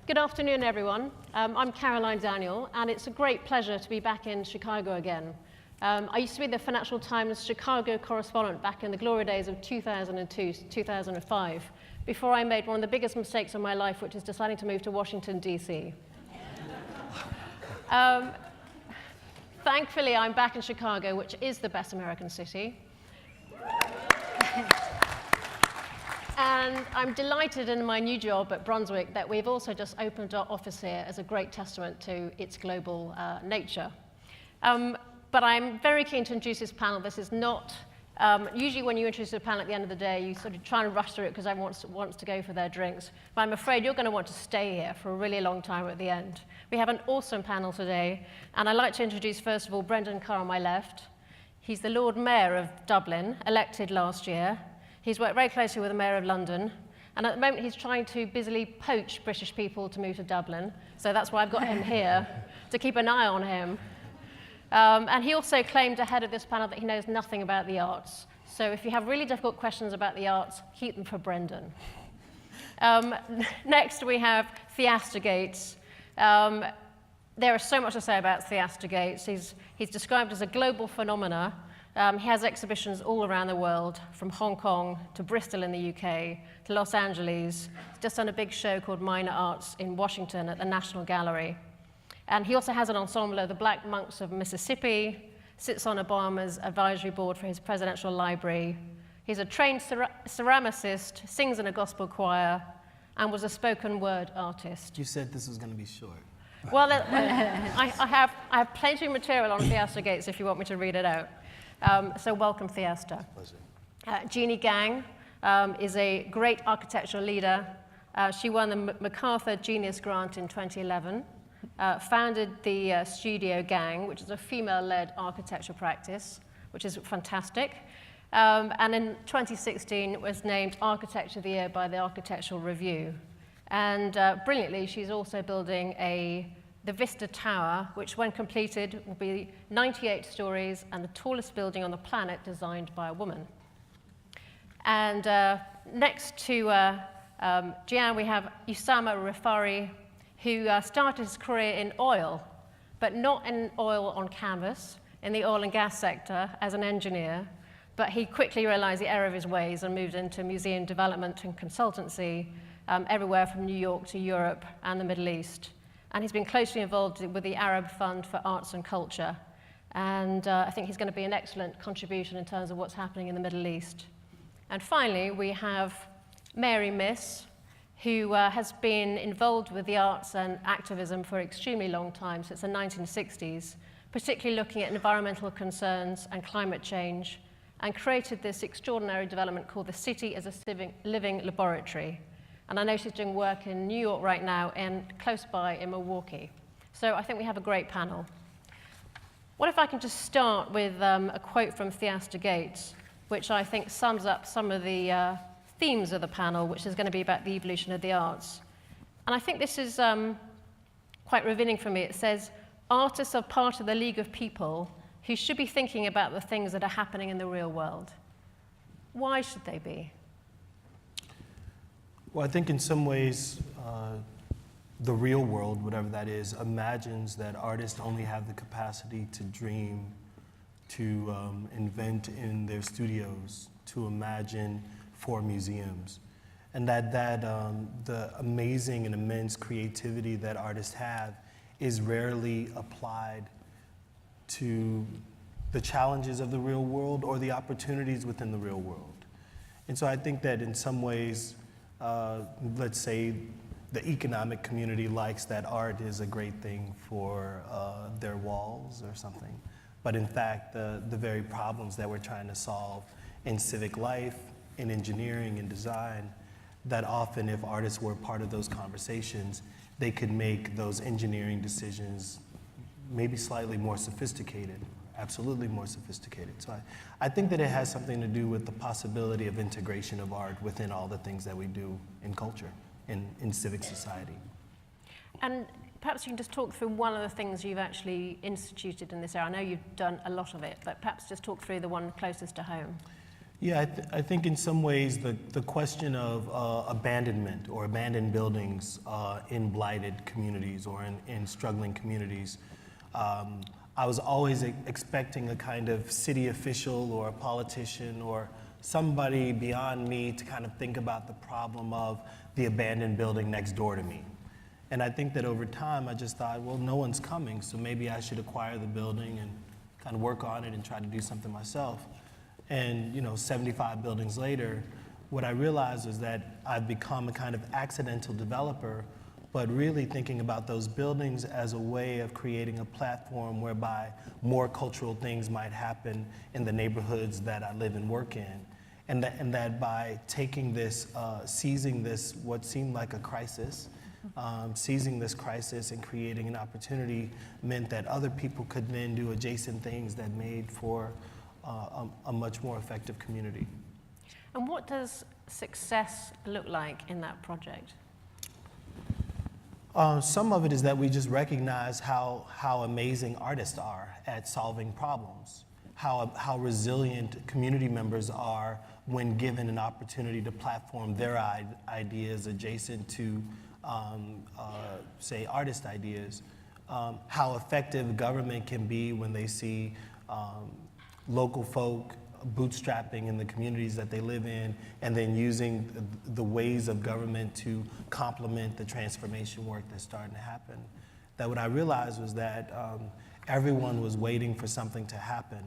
Good afternoon, everyone. I'm Caroline Daniel, and it's a great pleasure to be back in Chicago again. I used to be the Financial Times Chicago correspondent back in the glory days of 2002 to 2005, before I made one of the biggest mistakes of my life, which is deciding to move to Washington, D.C. Thankfully, I'm back in Chicago, which is the best American city. And I'm delighted in my new job at Brunswick that we've also just opened our office here as a great testament to its global nature. But I'm very keen to introduce this panel. This is not, usually when you introduce a panel at the end of the day, you sort of try and rush through it because everyone wants to go for their drinks. But I'm afraid you're going to want to stay here for a really long time at the end. We have an awesome panel today, and I'd like to introduce, first of all, Brendan Carr on my left. He's the Lord Mayor of Dublin, elected last year. He's worked very closely with the Mayor of London, and at the moment he's trying to busily poach British people to move to Dublin, so that's why I've got him here, to keep an eye on him. And he also claimed ahead of this panel that he knows nothing about the arts, so if you have really difficult questions about the arts, keep them for Brendan. Next we have Theaster Gates. There is so much to say about Theaster Gates. He's described as a global phenomena. He has exhibitions all around the world, from Hong Kong to Bristol in the UK to Los Angeles. He's just done a big show called Minor Arts in Washington at the National Gallery. And he also has an ensemble of the Black Monks of Mississippi, sits on Obama's advisory board for his presidential library. He's a trained ceramicist, sings in a gospel choir, and was a spoken word artist. You said this was going to be short. Well, I have plenty of material on Theaster Gates if you want me to read it out. So welcome, Theaster. Pleasure. Jeanne Gang is a great architectural leader. She won the MacArthur Genius Grant in 2011, founded the Studio Gang, which is a female-led architecture practice, which is fantastic. And in 2016, was named Architecture of the Year by the Architectural Review. And brilliantly, she's also building the Vista Tower, which when completed will be 98 stories and the tallest building on the planet designed by a woman. And next to Jeanne, we have Usama Rifari, who started his career in oil, but not in oil on canvas, in the oil and gas sector as an engineer, but he quickly realized the error of his ways and moved into museum development and consultancy everywhere from New York to Europe and the Middle East. And he's been closely involved with the Arab Fund for Arts and Culture. And I think he's going to be an excellent contribution in terms of what's happening in the Middle East. And finally, we have Mary Miss, who has been involved with the arts and activism for an extremely long time, since the 1960s, particularly looking at environmental concerns and climate change, and created this extraordinary development called the City as a Living Laboratory. And I know she's doing work in New York right now and close by in Milwaukee. So I think we have a great panel. What if I can just start with a quote from Theaster Gates, which I think sums up some of the themes of the panel, which is going to be about the evolution of the arts. And I think this is quite revealing for me. It says, artists are part of the league of people who should be thinking about the things that are happening in the real world. Why should they be? Well, I think in some ways, the real world, whatever that is, imagines that artists only have the capacity to dream, to invent in their studios, to imagine for museums. And that the amazing and immense creativity that artists have is rarely applied to the challenges of the real world or the opportunities within the real world. And so I think that in some ways, let's say the economic community likes that art is a great thing for their walls or something. But in fact, the very problems that we're trying to solve in civic life, in engineering and design, that often if artists were part of those conversations, they could make those engineering decisions maybe slightly more sophisticated, absolutely more sophisticated. So I think that it has something to do with the possibility of integration of art within all the things that we do in culture, in civic society. And perhaps you can just talk through one of the things you've actually instituted in this area. I know you've done a lot of it, but perhaps just talk through the one closest to home. Yeah, I think in some ways the question of abandonment or abandoned buildings in blighted communities or in struggling communities, I was always expecting a kind of city official or a politician or somebody beyond me to kind of think about the problem of the abandoned building next door to me. And I think that over time I just thought, well, no one's coming, so maybe I should acquire the building and kind of work on it and try to do something myself. And 75 buildings later, what I realized is that I've become a kind of accidental developer, but really thinking about those buildings as a way of creating a platform whereby more cultural things might happen in the neighborhoods that I live and work in. And that by taking this, seizing this, what seemed like a crisis, seizing this crisis and creating an opportunity meant that other people could then do adjacent things that made for a much more effective community. And what does success look like in that project? Some of it is that we just recognize how amazing artists are at solving problems, how resilient community members are when given an opportunity to platform their ideas adjacent to, say, artist ideas, how effective government can be when they see local folk bootstrapping in the communities that they live in, and then using the ways of government to complement the transformation work that's starting to happen. That what I realized was that everyone was waiting for something to happen,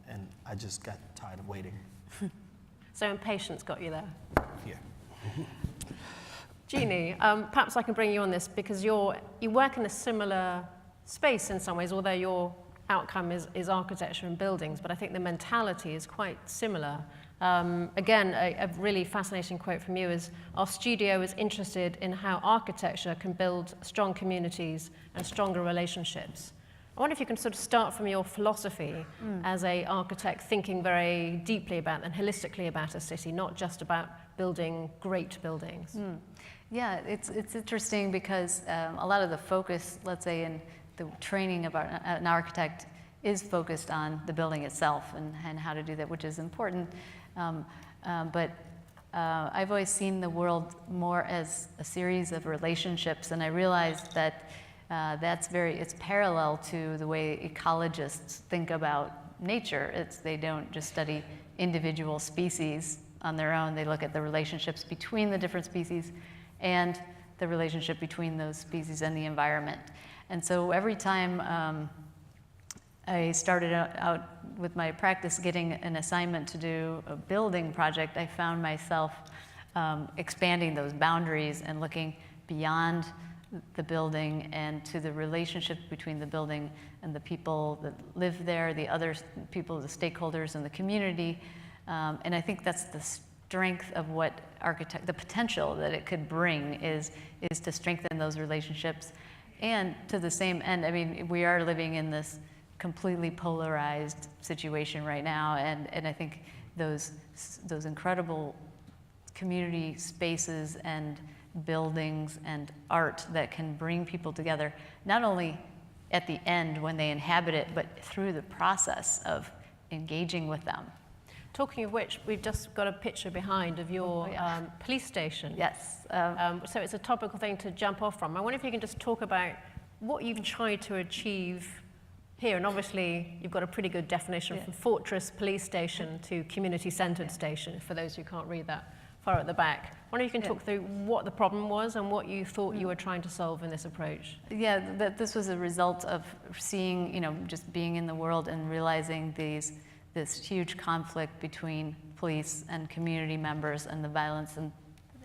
and I just got tired of waiting. So impatience got you there. Yeah. Jeanne, perhaps I can bring you on this because you work in a similar space in some ways, although your outcome is architecture and buildings, but I think the mentality is quite similar. Again, a really fascinating quote from you is, our studio is interested in how architecture can build strong communities and stronger relationships. I wonder if you can sort of start from your philosophy as an architect, thinking very deeply about and holistically about a city, not just about building great buildings. Yeah, it's interesting because a lot of the focus, let's say, in the training of an architect is focused on the building itself and how to do that, which is important. But I've always seen the world more as a series of relationships, and I realized that it's parallel to the way ecologists think about nature. They don't just study individual species on their own. They look at the relationships between the different species and the relationship between those species and the environment. And so every time I started out with my practice getting an assignment to do a building project, I found myself expanding those boundaries and looking beyond the building and to the relationship between the building and the people that live there, the other people, the stakeholders in the community. And I think that's the strength of what the potential that it could bring is to strengthen those relationships. And to the same end, I mean, we are living in this completely polarized situation right now, and I think those incredible community spaces and buildings and art that can bring people together, not only at the end when they inhabit it, but through the process of engaging with them. Talking of which, we've just got a picture behind of your police station. Yes. So it's a topical thing to jump off from. I wonder if you can just talk about what you've tried to achieve here. And obviously, you've got a pretty good definition from fortress police station to community-centered station, for those who can't read that far at the back. I wonder if you can talk through what the problem was and what you thought you were trying to solve in this approach. Yeah, this was a result of seeing, just being in the world and realizing this huge conflict between police and community members and the violence and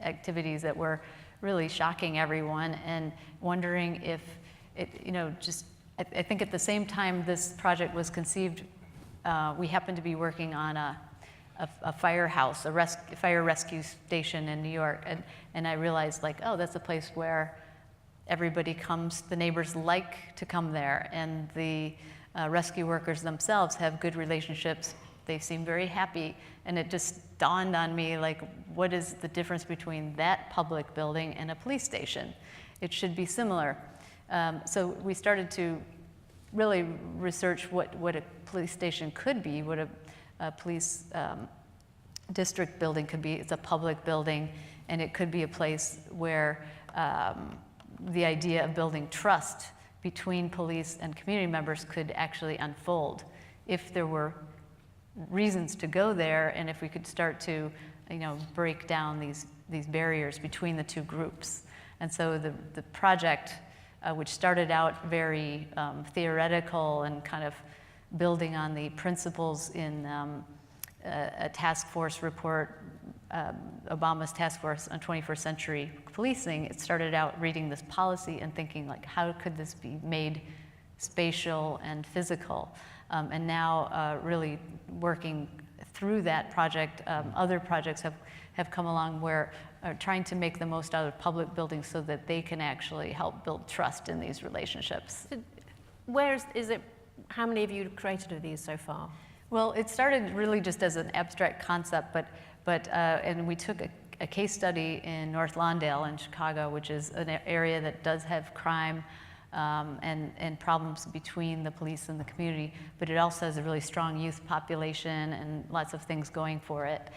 activities that were really shocking everyone, and wondering if it, I think at the same time this project was conceived, we happened to be working on a firehouse, a fire rescue station in New York, and I realized that's a place where everybody comes, the neighbors like to come there, and the rescue workers themselves have good relationships. They seem very happy, and it just dawned on me, what is the difference between that public building and a police station? It should be similar. So we started to really research what a police station could be, what police district building could be, it's a public building, and it could be a place where the idea of building trust between police and community members could actually unfold if there were reasons to go there, and if we could start to, break down these barriers between the two groups. And so the project, which started out very theoretical and kind of building on the principles in a task force report, Obama's task force on 21st century policing, it started out reading this policy and thinking, like, how could this be made spatial and physical? And now really working through that project, other projects have come along where trying to make the most out of public buildings so that they can actually help build trust in these relationships. Where is it, how many of you created of these so far? Well, it started really just as an abstract concept, and we took a case study in North Lawndale in Chicago, which is an area that does have crime and problems between the police and the community, but it also has a really strong youth population and lots of things going for it.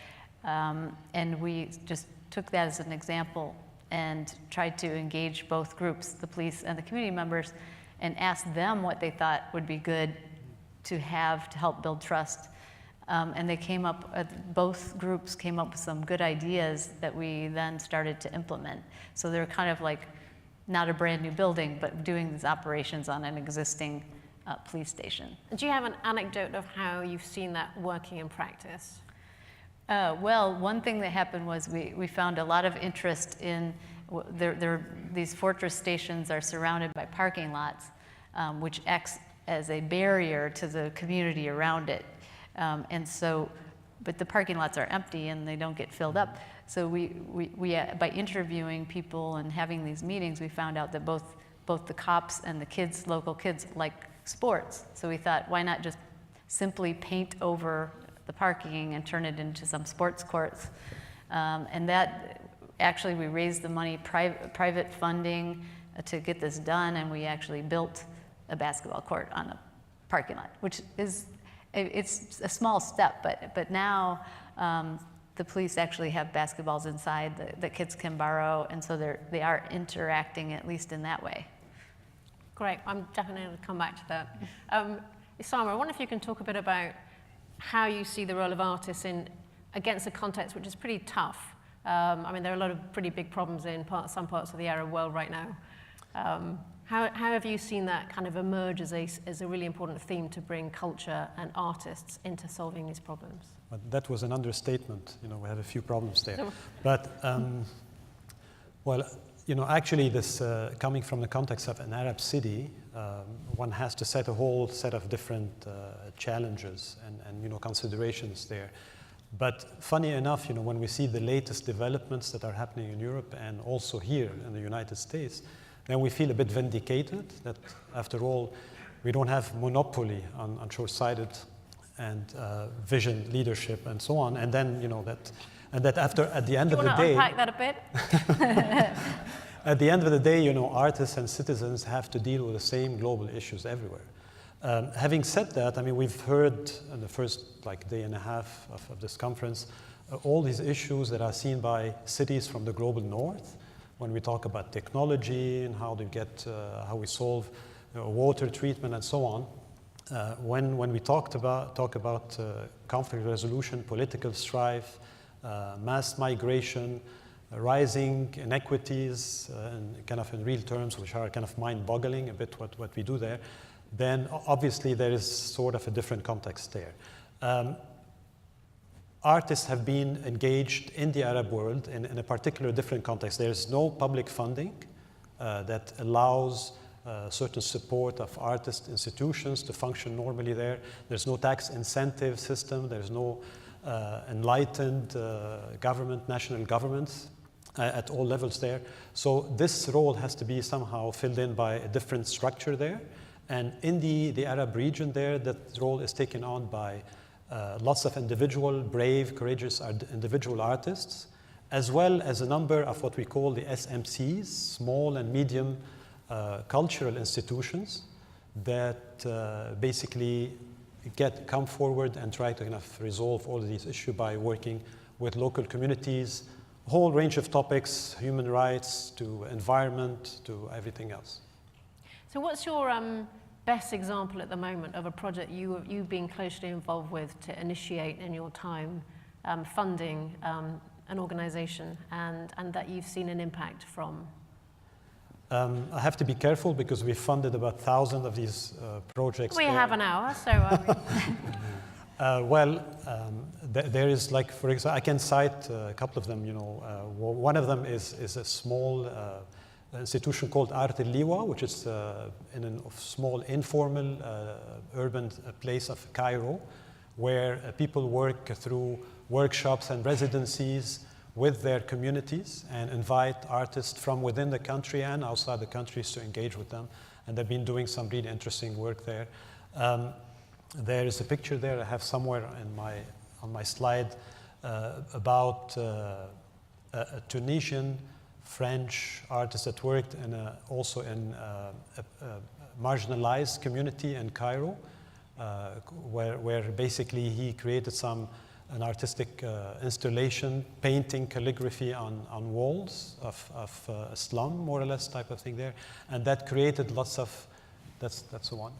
And we just took that as an example and tried to engage both groups, the police and the community members, and asked them what they thought would be good to have to help build trust. And they came up, both groups came up with some good ideas that we then started to implement. So they're kind of like not a brand new building, but doing these operations on an existing police station. Do you have an anecdote of how you've seen that working in practice? Well, one thing that happened was we found a lot of interest in, these fortress stations are surrounded by parking lots, which acts as a barrier to the community around it. And so, but the parking lots are empty and they don't get filled up. So we by interviewing people and having these meetings, we found out that both the cops and the kids, local kids, like sports. So we thought, why not just simply paint over the parking and turn it into some sports courts? And that, actually, we raised the money, private funding to get this done, and we actually built a basketball court on a parking lot, which is, it's a small step, but now the police actually have basketballs inside that kids can borrow, and so they are interacting, at least in that way. Great, I'm definitely going to come back to that. Isama, I wonder if you can talk a bit about how you see the role of artists against a context which is pretty tough. I mean, there are a lot of pretty big problems in some parts of the Arab world right now. How have you seen that kind of emerge as a really important theme to bring culture and artists into solving these problems? But that was an understatement. We have a few problems there. But, well, actually this, coming from the context of an Arab city, one has to set a whole set of different challenges and considerations there. But funny enough, when we see the latest developments that are happening in Europe and also here in the United States, then we feel a bit vindicated that, after all, we don't have monopoly on short-sighted and vision, leadership, and so on. And then, that at the end of the day, do you want to unpack that a bit? At the end of the day, artists and citizens have to deal with the same global issues everywhere. Having said that, I mean, we've heard in the first day and a half of this conference all these issues that are seen by cities from the global north. When we talk about technology and how we solve water treatment and so on, when we talk about conflict resolution, political strife, mass migration, rising inequities, and kind of in real terms, which are kind of mind-boggling a bit what we do there, then obviously there is sort of a different context there. Artists have been engaged in the Arab world in a particular different context. There's no public funding that allows certain support of artist institutions to function normally there. There's no tax incentive system. There's no enlightened government, national governments at all levels there. So this role has to be somehow filled in by a different structure there. And in the Arab region there, that role is taken on by lots of individual, brave, courageous individual artists, as well as a number of what we call the SMCs, small and medium cultural institutions that basically come forward and try to kind of resolve all of these issues by working with local communities, a whole range of topics, human rights to environment to everything else. So what's your best example at the moment of a project you've been closely involved with to initiate in your time funding an organization and that you've seen an impact from? I have to be careful because we funded about 1,000 of these projects. We have an hour, so... there is, like, for example, I can cite a couple of them. One of them is a small institution called Art Liwa, which is in a small informal urban place of Cairo, where people work through workshops and residencies with their communities and invite artists from within the country and outside the countries to engage with them. And they've been doing some really interesting work there. There is a picture there I have somewhere on my slide about a Tunisian French artist that worked also in a marginalized community in Cairo, where basically he created an artistic installation, painting calligraphy on walls of a slum, more or less, type of thing there. And that created lots of, that's the one.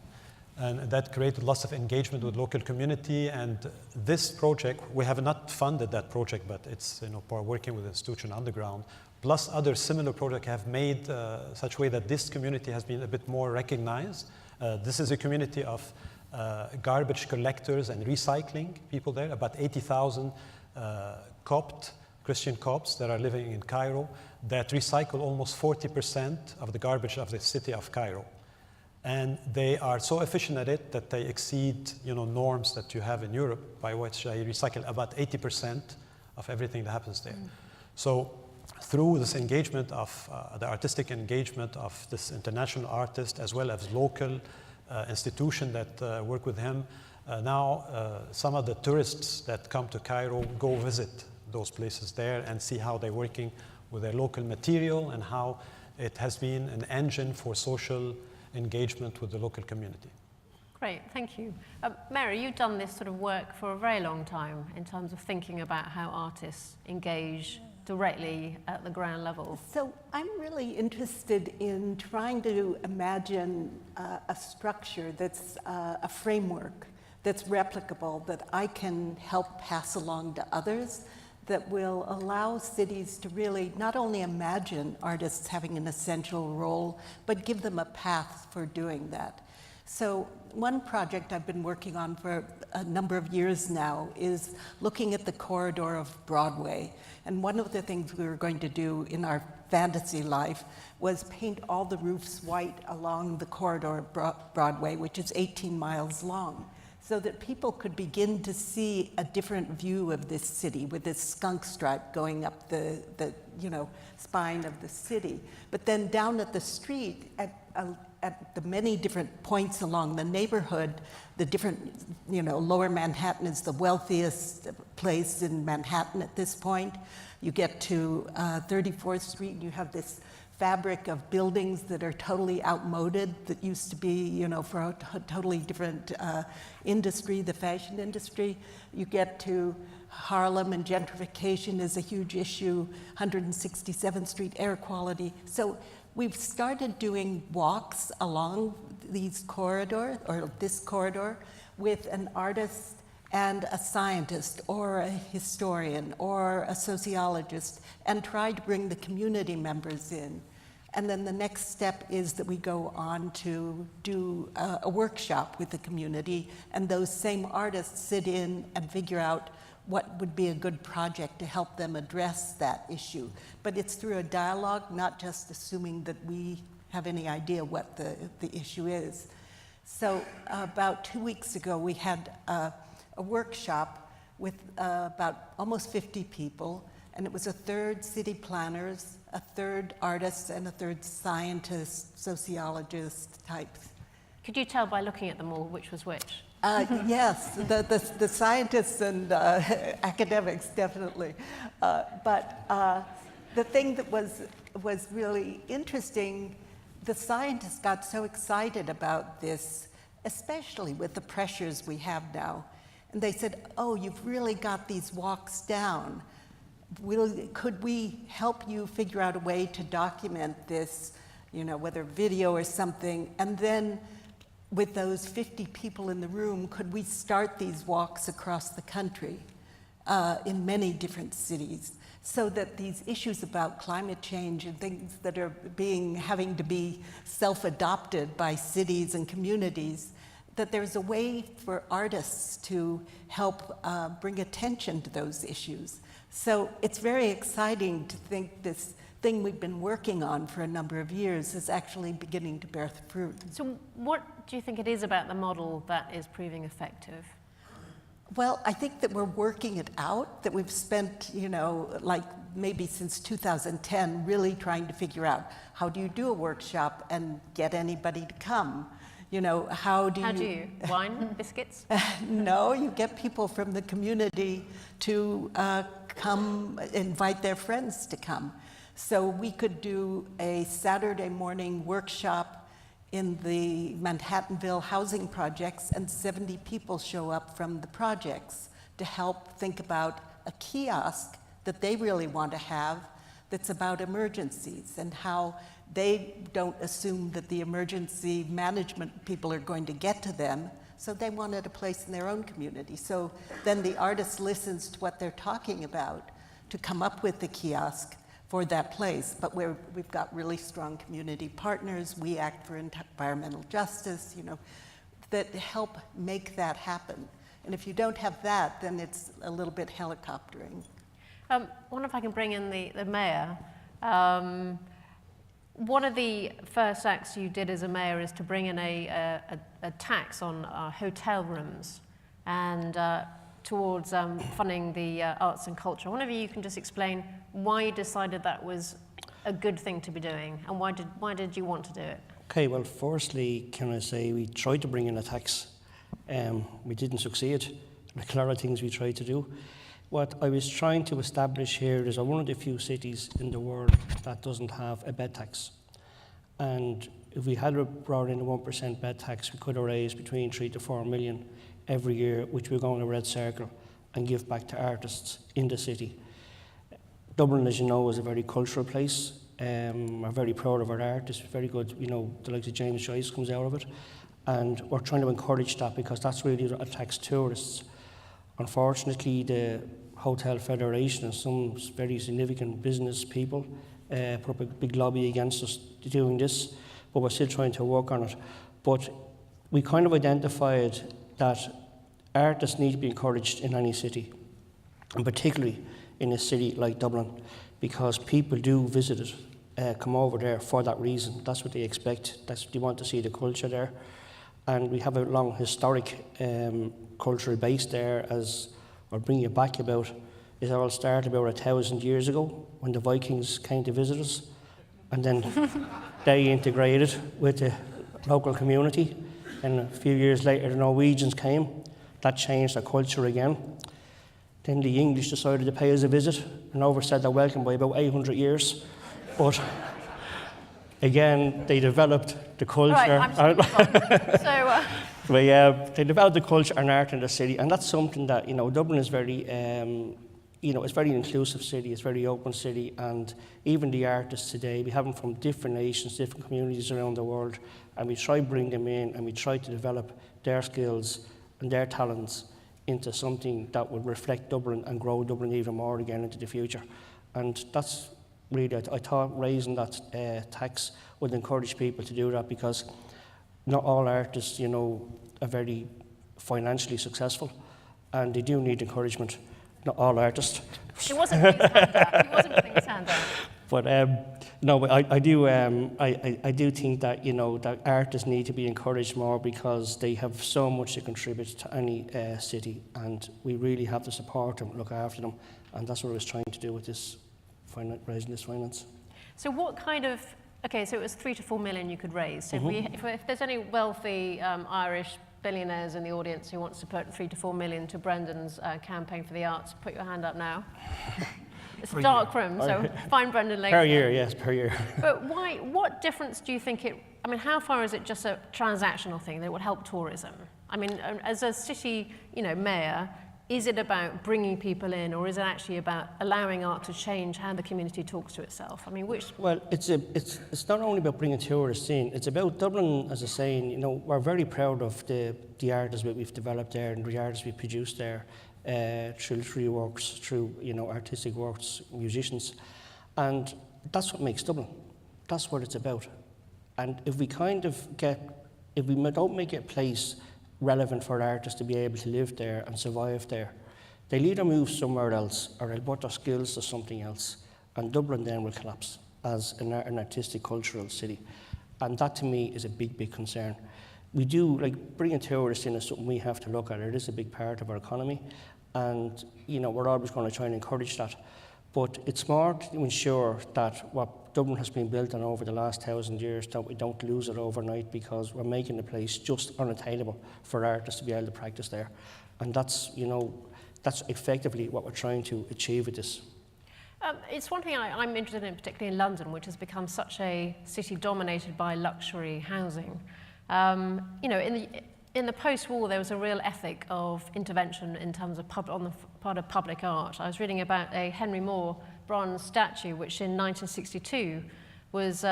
And that created lots of engagement with local community. And this project, we have not funded that project, but it's working with the institution underground, plus other similar projects have made such a way that this community has been a bit more recognized. This is a community of garbage collectors and recycling people there, about 80,000 Christian Copts that are living in Cairo that recycle almost 40% of the garbage of the city of Cairo. And they are so efficient at it that they exceed norms that you have in Europe, by which they recycle about 80% of everything that happens there. So through this engagement of the artistic engagement of this international artist as well as local institution that work with him, now some of the tourists that come to Cairo go visit those places there and see how they're working with their local material and how it has been an engine for social engagement with the local community. Great, thank you. Mary, you've done this sort of work for a very long time in terms of thinking about how artists engage directly at the ground level. So I'm really interested in trying to imagine a structure that's a framework that's replicable, that I can help pass along to others, that will allow cities to really not only imagine artists having an essential role, but give them a path for doing that. So one project I've been working on for a number of years now is looking at the corridor of Broadway. And one of the things we were going to do in our fantasy life was paint all the roofs white along the corridor of Broadway, which is 18 miles long, so that people could begin to see a different view of this city with this skunk stripe going up the spine of the city. But then down at the street, at the many different points along the neighborhood, the different, Lower Manhattan is the wealthiest place in Manhattan at this point. You get to 34th Street, and you have this fabric of buildings that are totally outmoded, that used to be, for a totally different industry, the fashion industry. You get to Harlem, and gentrification is a huge issue, 167th Street, air quality. So we've started doing walks along these corridors, or this corridor, with an artist and a scientist or a historian or a sociologist, and try to bring the community members in. And then the next step is that we go on to do a workshop with the community, and those same artists sit in and figure out what would be a good project to help them address that issue. But it's through a dialogue, not just assuming that we have any idea what the issue is. So about 2 weeks ago, we had a workshop with about almost 50 people, and it was a third city planners, a third artists, and a third scientists, sociologist types. Could you tell by looking at them all which was which? Yes, the scientists and academics, definitely. But the thing that was really interesting, the scientists got so excited about this, especially with the pressures we have now. And they said, oh, you've really got these walks down. Could we help you figure out a way to document this, you know, whether video or something, and then with those 50 people in the room, could we start these walks across the country in many different cities, so that these issues about climate change and things that are having to be self-adopted by cities and communities, that there's a way for artists to help bring attention to those issues. So it's very exciting to think this thing we've been working on for a number of years is actually beginning to bear fruit. So what do you think it is about the model that is proving effective? Well, I think that we're working it out, that we've spent, you know, like maybe since 2010, really trying to figure out, how do you do a workshop and get anybody to come? You know, how do you? Wine, biscuits? No, you get people from the community to come, invite their friends to come. So we could do a Saturday morning workshop in the Manhattanville housing projects, and 70 people show up from the projects to help think about a kiosk that they really want to have that's about emergencies and how they don't assume that the emergency management people are going to get to them, so they wanted a place in their own community. So then the artist listens to what they're talking about to come up with the kiosk for that place. But we've got really strong community partners. We act for environmental justice, you know, that help make that happen. And if you don't have that, then it's a little bit helicoptering. I wonder if I can bring in the mayor. One of the first acts you did as a mayor is to bring in a tax on hotel rooms and towards funding the arts and culture. I wonder if you can just explain why you decided that was a good thing to be doing, and why did you want to do it? Okay, well, firstly, can I say we tried to bring in a tax. We didn't succeed, like a lot of things we tried to do. What I was trying to establish here is one of the few cities in the world that doesn't have a bed tax. And if we had brought in a 1% bed tax, we could have raised between 3 to 4 million every year, which we're going to Red Circle and give back to artists in the city. Dublin, as you know, is a very cultural place. We're very proud of our art. It's very good, you know, the likes of James Joyce comes out of it. And we're trying to encourage that because that's really what attracts tourists. Unfortunately, the Hotel Federation and some very significant business people put up a big lobby against us doing this, but we're still trying to work on it. But we kind of identified that artists need to be encouraged in any city, and particularly in a city like Dublin, because people do visit it, come over there for that reason. That's what they expect. They want to see the culture there. And we have a long historic cultural base there, as I'll bring you back about. It all started about 1,000 years ago when the Vikings came to visit us, and then they integrated with the local community. And a few years later, the Norwegians came. That changed their culture again. Then the English decided to pay us a visit and overstayed their welcome by about 800 years. But again, they developed the culture. Right, so, but yeah, they developed the culture and art in the city, and that's something that, you know, Dublin is very, you know, it's very inclusive city, it's a very open city, and even the artists today, we have them from different nations, different communities around the world, and we try to bring them in, and we try to develop their skills and their talents into something that would reflect Dublin and grow Dublin even more again into the future. And that's really, I thought raising that tax would encourage people to do that, because not all artists, you know, are very financially successful, and they do need encouragement. Not all artists. He wasn't putting his hand up. He wasn't putting his hand up. But no, but I do think that, you know, that artists need to be encouraged more, because they have so much to contribute to any city, and we really have to support them, look after them, and that's what I was trying to do with this raising this finance. So what kind of, okay, so it was 3 to 4 million you could raise. So if there's any wealthy Irish billionaires in the audience who wants to put 3 to 4 million to Brendan's campaign for the arts, put your hand up now. It's a dark room, so find Brendan later. Per year, yes, per year. But what difference do you think I mean, how far is it just a transactional thing that would help tourism? I mean, as a city, mayor, is it about bringing people in, or is it actually about allowing art to change how the community talks to itself? I mean, which? Well, it's not only about bringing tourists in. It's about Dublin, as I was saying. We're very proud of the artists that we've developed there and the artists we've produced there through literary works, through artistic works, musicians, and that's what makes Dublin. That's what it's about. And if we don't make it a place relevant for artists to be able to live there and survive there, they'll either move somewhere else or they'll put their skills to something else, and Dublin then will collapse as an artistic, cultural city. And that to me is a big, big concern. We do, bringing tourists in is something we have to look at. It is a big part of our economy, and we're always going to try and encourage that. But it's smart to ensure that what Dublin has been built on over the last 1,000 years, that we don't lose it overnight, because we're making the place just unattainable for artists to be able to practice there. And that's effectively what we're trying to achieve with this. It's one thing I'm interested in, particularly in London, which has become such a city dominated by luxury housing. In the post-war, there was a real ethic of intervention in terms of on the part of public art. I was reading about a Henry Moore bronze statue, which in 1962 was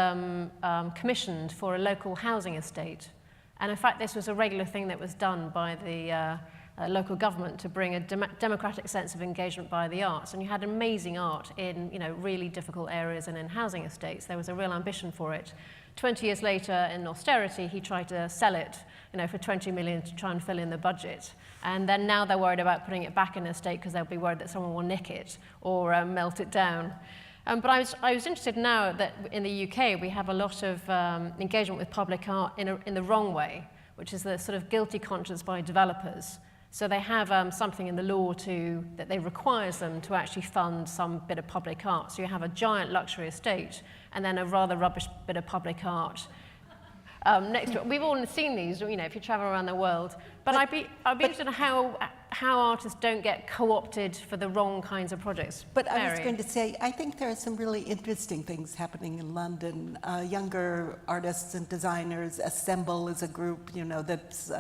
commissioned for a local housing estate. And in fact, this was a regular thing that was done by the local government to bring a democratic sense of engagement by the arts. And you had amazing art in really difficult areas and in housing estates. There was a real ambition for it. 20 years later, in austerity, he tried to sell it for 20 million to try and fill in the budget. And then now they're worried about putting it back in the estate because they'll be worried that someone will nick it or melt it down. But I was interested now that in the UK we have a lot of engagement with public art in the wrong way, which is the sort of guilty conscience by developers. So they have something in the law that they requires them to actually fund some bit of public art. So you have a giant luxury estate and then a rather rubbish bit of public art next to it. We've all seen these, if you travel around the world. But I'd be interested in how artists don't get co-opted for the wrong kinds of projects. But I was going to say, I think there are some really interesting things happening in London. Younger artists and designers assemble as a group, that's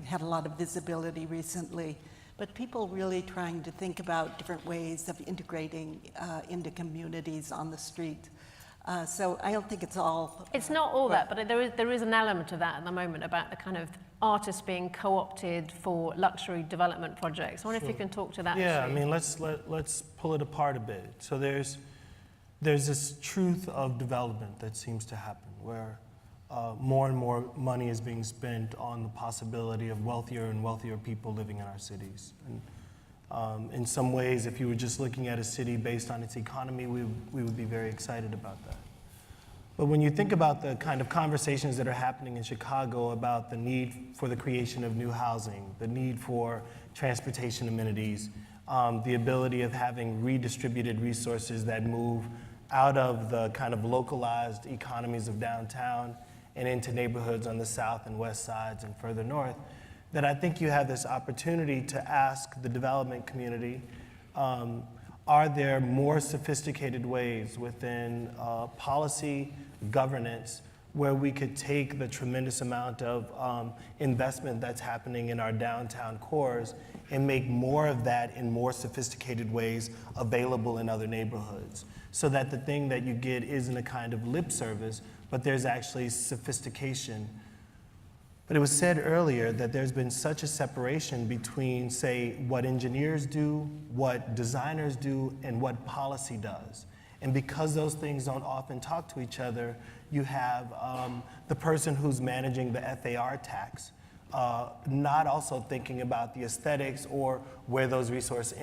had a lot of visibility recently. But people really trying to think about different ways of integrating into communities on the street. So I don't think it's all... It's not all that, but there is an element of that at the moment about the kind of artists being co-opted for luxury development projects. I wonder if you can talk to that. Yeah, issue. I mean, let's pull it apart a bit. So there's this truth of development that seems to happen, where more and more money is being spent on the possibility of wealthier and wealthier people living in our cities. And in some ways, if you were just looking at a city based on its economy, we would be very excited about that. But when you think about the kind of conversations that are happening in Chicago about the need for the creation of new housing, the need for transportation amenities, the ability of having redistributed resources that move out of the kind of localized economies of downtown and into neighborhoods on the south and west sides and further north, that I think you have this opportunity to ask the development community, are there more sophisticated ways within policy, governance, where we could take the tremendous amount of investment that's happening in our downtown cores and make more of that in more sophisticated ways available in other neighborhoods, so that the thing that you get isn't a kind of lip service, but there's actually sophistication. But it was said earlier that there's been such a separation between, say, what engineers do, what designers do, and what policy does. And because those things don't often talk to each other, you have the person who's managing the FAR tax not also thinking about the aesthetics or where those resources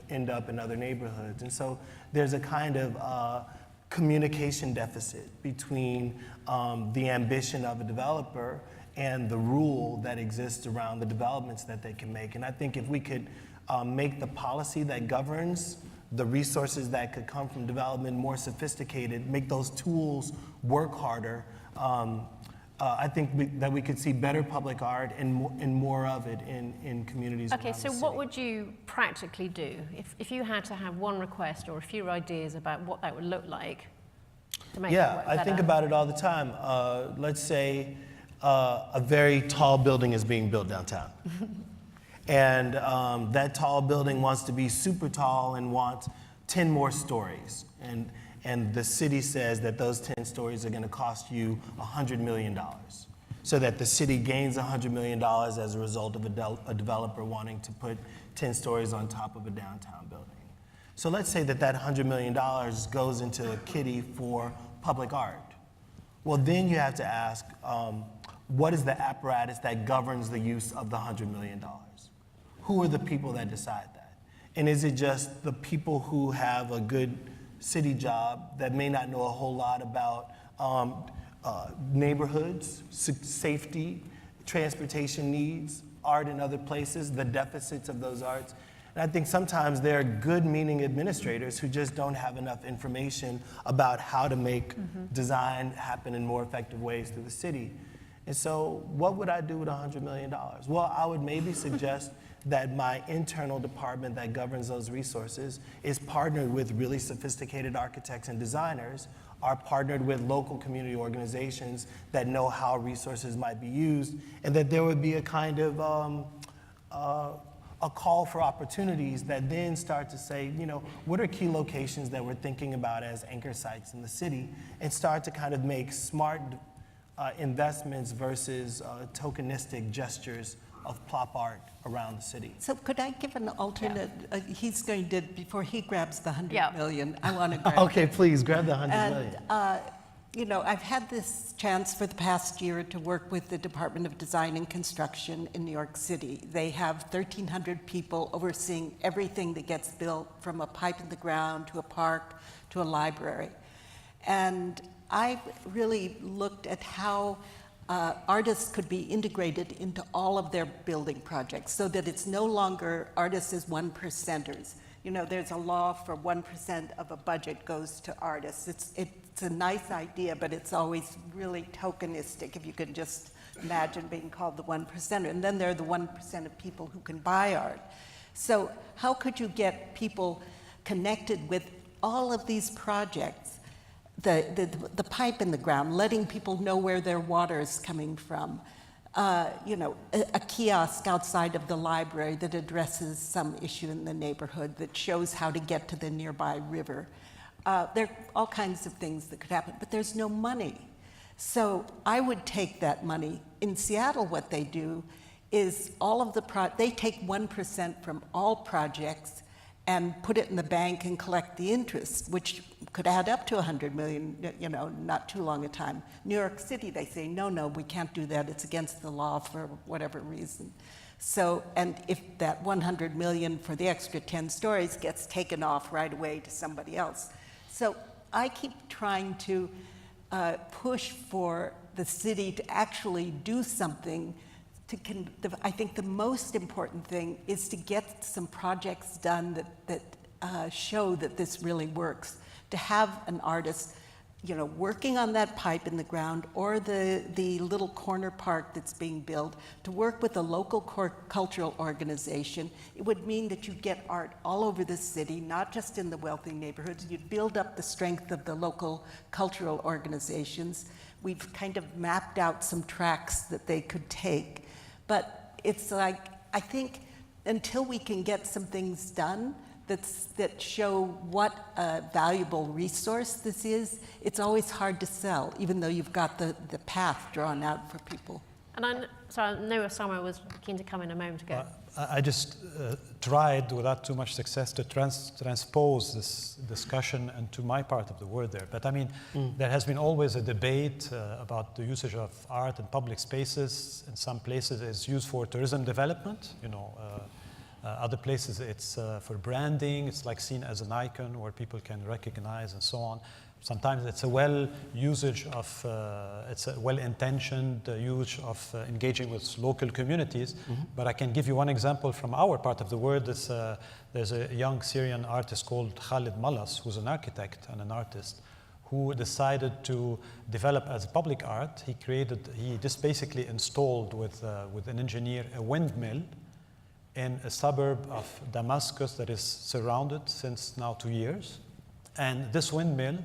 end up in other neighborhoods. And so there's a kind of communication deficit between the ambition of a developer and the rule that exists around the developments that they can make. And I think if we could make the policy that governs the resources that could come from development more sophisticated, make those tools work harder, I think that we could see better public art and more of it in communities Okay, around so the what city. would you practically do if you had to have one request or a few ideas about what that would look like to make it work I think better? about it all the time. Let's say a very tall building is being built downtown. And that tall building wants to be super tall and wants 10 more stories. And the city says that those 10 stories are going to cost you $100 million. So that the city gains $100 million as a result of a developer wanting to put 10 stories on top of a downtown building. So let's say that $100 million goes into a kitty for public art. Well, then you have to ask, what is the apparatus that governs the use of the $100 million? Who are the people that decide that? And is it just the people who have a good city job that may not know a whole lot about neighborhoods, safety, transportation needs, art in other places, the deficits of those arts? And I think sometimes there are good meaning administrators who just don't have enough information about how to make design happen in more effective ways through the city. And so what would I do with $100 million? Well, I would maybe suggest that my internal department that governs those resources is partnered with really sophisticated architects and designers, are partnered with local community organizations that know how resources might be used, and that there would be a kind of a call for opportunities that then start to say, you know, what are key locations that we're thinking about as anchor sites in the city, and start to kind of make smart investments versus tokenistic gestures of plop art around the city. So could I give an alternate? He's going to, before he grabs the 100 Yeah. million, I want to grab Okay, it. please, grab the 100 million. And, you know, I've had this chance for the past year to work with the Department of Design and Construction in New York City. They have 1,300 people overseeing everything that gets built, from a pipe in the ground to a park to a library. And I've really looked at how artists could be integrated into all of their building projects so that it's no longer artists as 1%ers. You know, there's a law for 1% of a budget goes to artists. It's a nice idea, but it's always really tokenistic, if you can just imagine being called the 1%er. And then there are the 1% of people who can buy art. So how could you get people connected with all of these projects? The pipe in the ground, letting people know where their water is coming from. You know, a kiosk outside of the library that addresses some issue in the neighborhood, that shows how to get to the nearby river. There are all kinds of things that could happen, but there's no money. So I would take that money. In Seattle, what they do is they take 1% from all projects and put it in the bank and collect the interest, which could add up to 100 million, you know, not too long a time. New York City, they say, no, we can't do that. It's against the law for whatever reason. So, and if that 100 million for the extra 10 stories gets taken off right away to somebody else. So I keep trying to push for the city to actually do something. I think the most important thing is to get some projects done that show that this really works. To have an artist, you know, working on that pipe in the ground, or the little corner park that's being built, to work with a local cultural organization. It would mean that you get art all over the city, not just in the wealthy neighborhoods. You'd build up the strength of the local cultural organizations. We've kind of mapped out some tracks that they could take. But it's like, I think until we can get some things done that show what a valuable resource this is, it's always hard to sell, even though you've got the path drawn out for people. And I know Osama was keen to come in a moment ago. I just tried, without too much success, to transpose this discussion into my part of the world there. But I mean, there has been always a debate about the usage of art in public spaces. In some places it's used for tourism development, you know. Other places it's for branding. It's like seen as an icon where people can recognize and so on. Sometimes it's a well-intentioned use of engaging with local communities. But I can give you one example from our part of the world. There's a young Syrian artist called Khalid Malas, who's an architect and an artist, who decided to develop as public art. He just basically installed with an engineer a windmill in a suburb of Damascus that is surrounded since now 2 years. And this windmill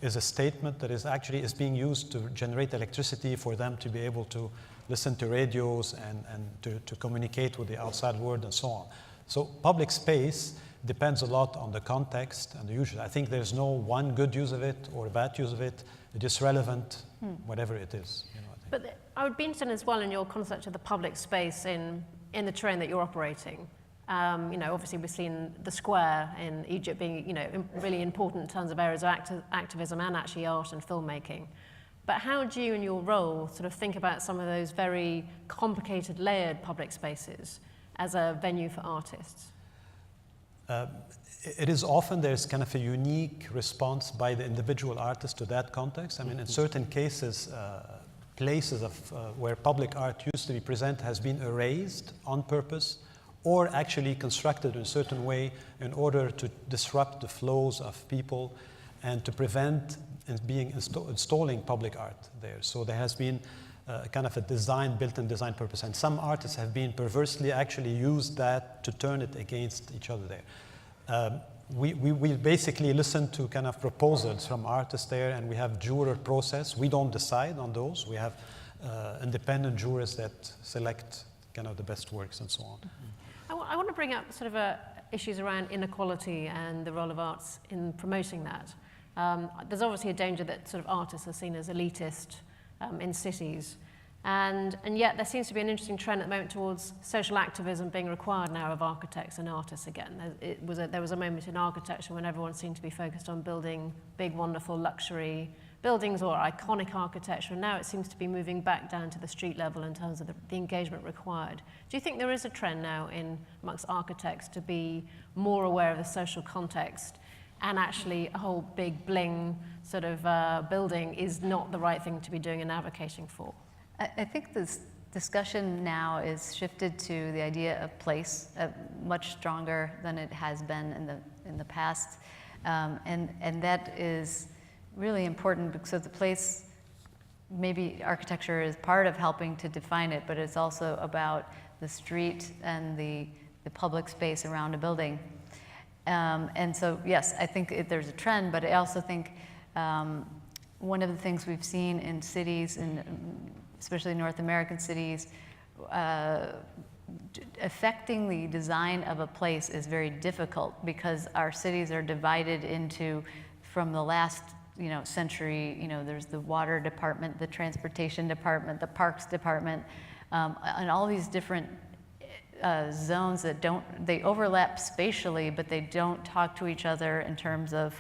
is a statement that is being used to generate electricity for them to be able to listen to radios and to communicate with the outside world and so on. So public space depends a lot on the context and the usage. I think there's no one good use of it or a bad use of it. It's just relevant, whatever it is. You know, I think. But I would be interested as well in your concept of the public space in the terrain that you're operating. You know, obviously we've seen the square in Egypt being, you know, really important in terms of areas of activism and actually art and filmmaking. But how do you, in your role, sort of think about some of those very complicated, layered public spaces as a venue for artists? It is often there's kind of a unique response by the individual artist to that context. I mean, in certain cases, places where public art used to be present has been erased on purpose or actually constructed in a certain way in order to disrupt the flows of people and to prevent installing public art there. So there has been kind of a built-in design purpose. And some artists have been perversely actually used that to turn it against each other there. We basically listen to kind of proposals from artists there, and we have juror process. We don't decide on those. We have independent jurors that select kind of the best works and so on. I want to bring up sort of issues around inequality and the role of arts in promoting that. There's obviously a danger that sort of artists are seen as elitist in cities. And yet there seems to be an interesting trend at the moment towards social activism being required now of architects and artists again. There was a moment in architecture when everyone seemed to be focused on building big, wonderful luxury buildings or iconic architecture, and now it seems to be moving back down to the street level in terms of the engagement required. Do you think there is a trend now amongst architects to be more aware of the social context, and actually a whole big bling sort of building is not the right thing to be doing and advocating for? I think this discussion now is shifted to the idea of place, much stronger than it has been in the past, and that is really important because the place, maybe architecture is part of helping to define it, but it's also about the street and the public space around a building. And so, yes, I think there's a trend, but I also think one of the things we've seen in cities, especially North American cities, affecting the design of a place is very difficult because our cities are divided into, from the last century, there's the water department, the transportation department, the parks department, and all these different zones that they overlap spatially, but they don't talk to each other in terms of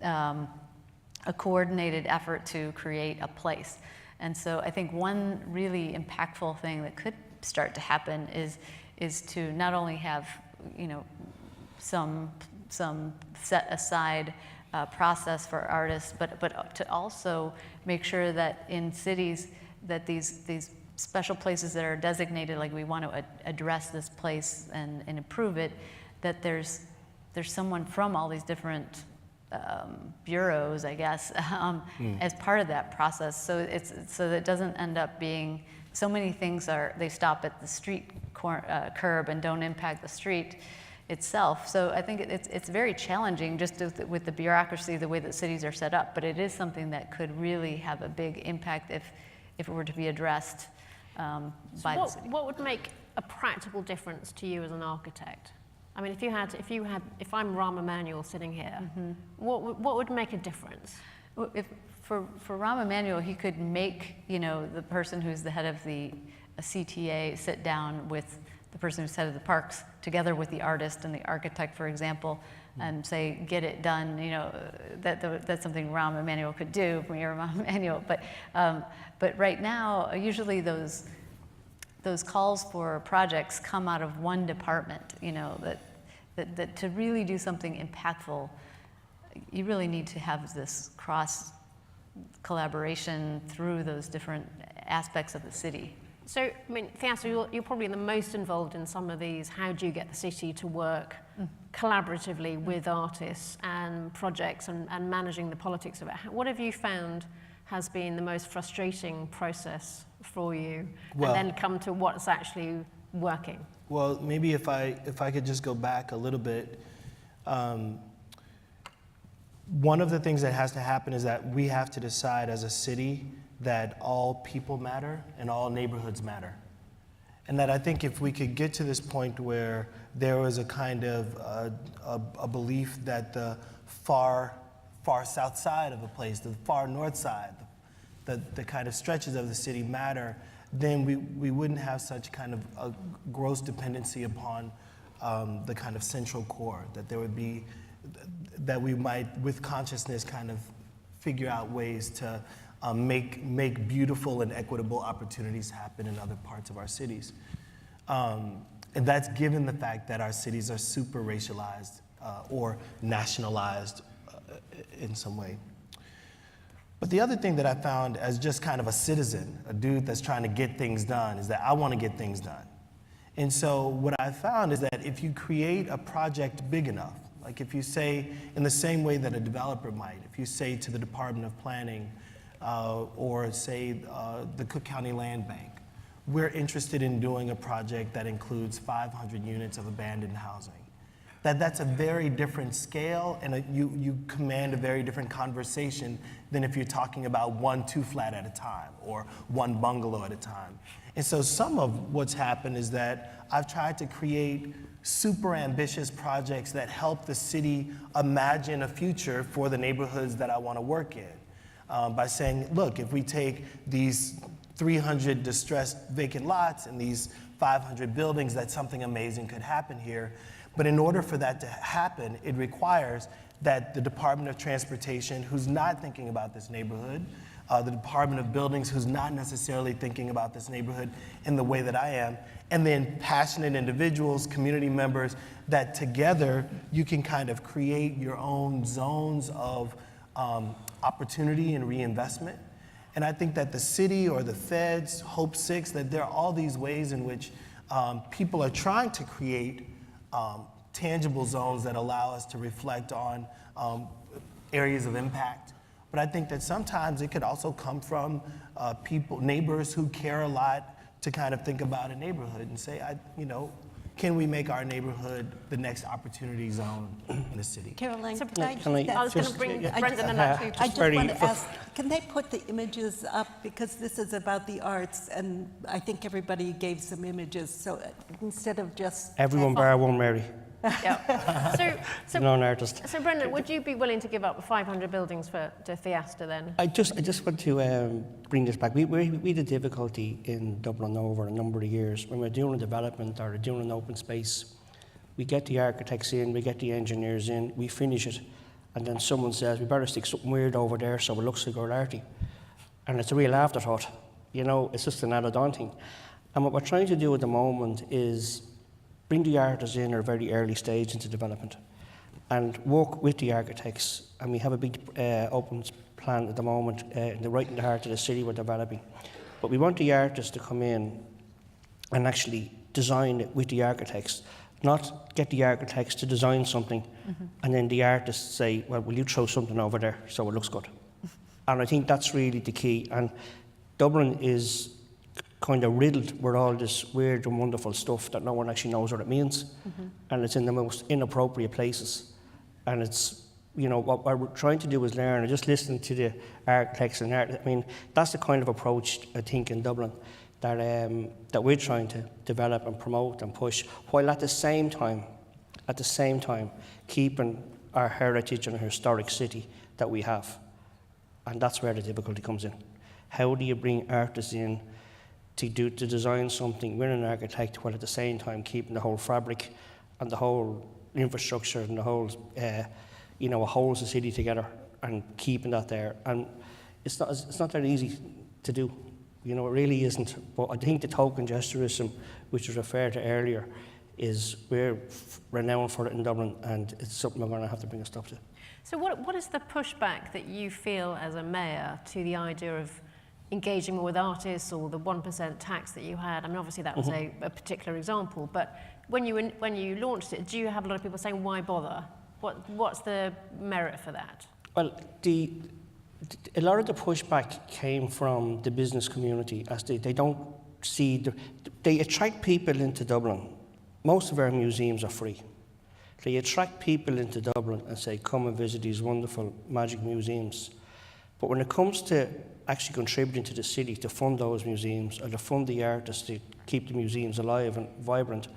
a coordinated effort to create a place. And so I think one really impactful thing that could start to happen is to not only have some set aside process for artists, but to also make sure that in cities that these special places that are designated, like we want to address this place and improve it, that there's someone from all these different bureaus, I guess, as part of that process. So that it doesn't end up being so many things they stop at the street curb and don't impact the street itself. So I think it's very challenging just with the bureaucracy, the way that cities are set up, but it is something that could really have a big impact if it were to be addressed by the city. What would make a practical difference to you as an architect? I mean, if I'm Rahm Emanuel sitting here, what would make a difference? Well, for Rahm Emanuel, he could make the person who's the head of the CTA sit down with the person who's head of the parks, together with the artist and the architect, for example, and say, get it done. That's something Rahm Emanuel could do, Mayor Rahm Emanuel. But right now, usually those calls for projects come out of one department. That to really do something impactful, you really need to have this cross collaboration through those different aspects of the city. So, I mean, Theaster, you're probably the most involved in some of these. How do you get the city to work collaboratively with artists and projects and managing the politics of it? What have you found has been the most frustrating process for you? Well, and then come to what's actually working? Well, maybe if I could just go back a little bit. One of the things that has to happen is that we have to decide as a city that all people matter and all neighborhoods matter. And that I think if we could get to this point where there was a kind of a belief that the far south side of a place, the far north side, the kind of stretches of the city matter, then we wouldn't have such kind of a gross dependency upon the kind of central core, that there would be, that we might, with consciousness, kind of figure out ways to make beautiful and equitable opportunities happen in other parts of our cities. And that's given the fact that our cities are super racialized or nationalized in some way. But the other thing that I found as just kind of a citizen, a dude that's trying to get things done, is that I want to get things done. And so what I found is that if you create a project big enough, like if you say, in the same way that a developer might, if you say to the Department of Planning or say the Cook County Land Bank, we're interested in doing a project that includes 500 units of abandoned housing. That's a very different scale, and you command a very different conversation than if you're talking about 1 2-flat at a time or 1 bungalow at a time. And so some of what's happened is that I've tried to create super ambitious projects that help the city imagine a future for the neighborhoods that I want to work in. By saying, look, if we take these 300 distressed vacant lots and these 500 buildings, that something amazing could happen here. But in order for that to happen, it requires that the Department of Transportation, who's not thinking about this neighborhood, the Department of Buildings, who's not necessarily thinking about this neighborhood in the way that I am, and then passionate individuals, community members, that together you can kind of create your own zones of opportunity and reinvestment. And I think that the city or the feds, Hope 6, that there are all these ways in which people are trying to create tangible zones that allow us to reflect on areas of impact. But I think that sometimes it could also come from people, neighbors who care a lot to kind of think about a neighborhood and say, can we make our neighborhood the next opportunity zone in the city? Caroline, So can I I was going to bring Brendan and actually I just want to ask, can they put the images up? Because this is about the arts, and I think everybody gave some images, so instead of just... Everyone bar one, Mary. Yeah. So, Non artist. So Brendan, would you be willing to give up 500 buildings to Theaster then? I just want to bring this back. We had a difficulty in Dublin over a number of years. When we're doing a development or doing an open space, we get the architects in, we get the engineers in, we finish it, and then someone says, we better stick something weird over there so it looks like our arty. And it's a real afterthought. It's just an added on thing. And what we're trying to do at the moment is bring the artists in at a very early stage into development and work with the architects. And we have a big open plan at the moment, right in the heart of the city we're developing. But we want the artists to come in and actually design it with the architects, not get the architects to design something and then the artists say, well, will you throw something over there so it looks good? And I think that's really the key. And Dublin is kind of riddled with all this weird and wonderful stuff that no one actually knows what it means. And it's in the most inappropriate places. And it's, what we're trying to do is learn, and just listen to the architects and art. I mean, that's the kind of approach, I think, in Dublin that we're trying to develop and promote and push, while at the same time, keeping our heritage and our historic city that we have. And that's where the difficulty comes in. How do you bring artists in to design something with an architect while at the same time keeping the whole fabric and the whole infrastructure and the whole, what holds the city together and keeping that there. And it's not that easy to do. It really isn't. But I think the token gesturism, which was referred to earlier, we're renowned for it in Dublin, and it's something we're going to have to bring a stop to. So what is the pushback that you feel as a mayor to the idea of engaging more with artists, or the 1% tax that you had? I mean, obviously that was a particular example, but when you launched it, do you have a lot of people saying, why bother? What's the merit for that? Well, a lot of the pushback came from the business community, as they don't see, they attract people into Dublin. Most of our museums are free. They attract people into Dublin and say, come and visit these wonderful magic museums. But when it comes to actually contributing to the city to fund those museums or to fund the artists to keep the museums alive and vibrant,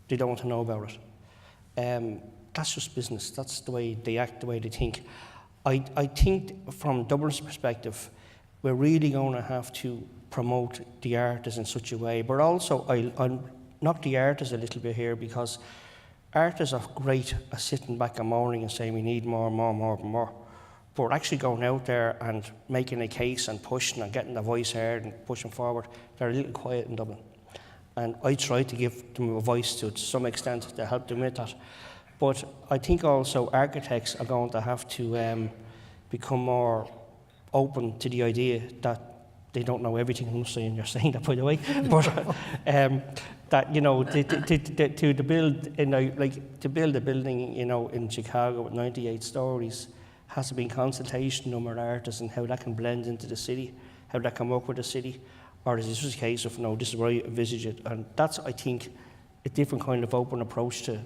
they don't want to know about it. That's just business. That's the way they act, the way they think. I think from Dublin's perspective, we're really going to have to promote the artists in such a way. But also, I'll knock the artists a little bit here, because artists are great at sitting back and moaning and saying we need more, more, more, more. But actually going out there and making a case and pushing and getting their voice heard and pushing forward, they're a little quiet in Dublin. And I try to give them a voice to some extent to help them with that. But I think also architects are going to have to become more open to the idea that they don't know everything. I'm not saying you're saying that, by the way, but that, you know, to build, you know, like to build a building, you know, in Chicago with 98 stories has to be in consultation with artists and how that can blend into the city, how that can work with the city, or is this just a case of, no, this is where I envisage it, and that's, I think, a different kind of open approach to,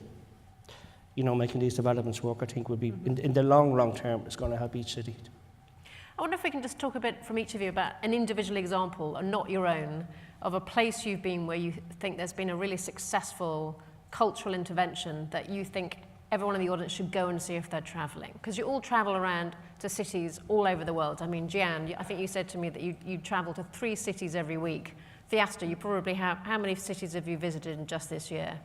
you know, making these developments work. I think would be in the long term, it's going to help each city. I wonder if we can just talk a bit from each of you about an individual example, and not your own, of a place you've been where you think there's been a really successful cultural intervention that you think everyone in the audience should go and see if they're traveling. Because you all travel around to cities all over the world. I mean, Jeanne, I think you said to me that you travel to 3 cities every week. Theaster, you probably have, how many cities have you visited in just this year?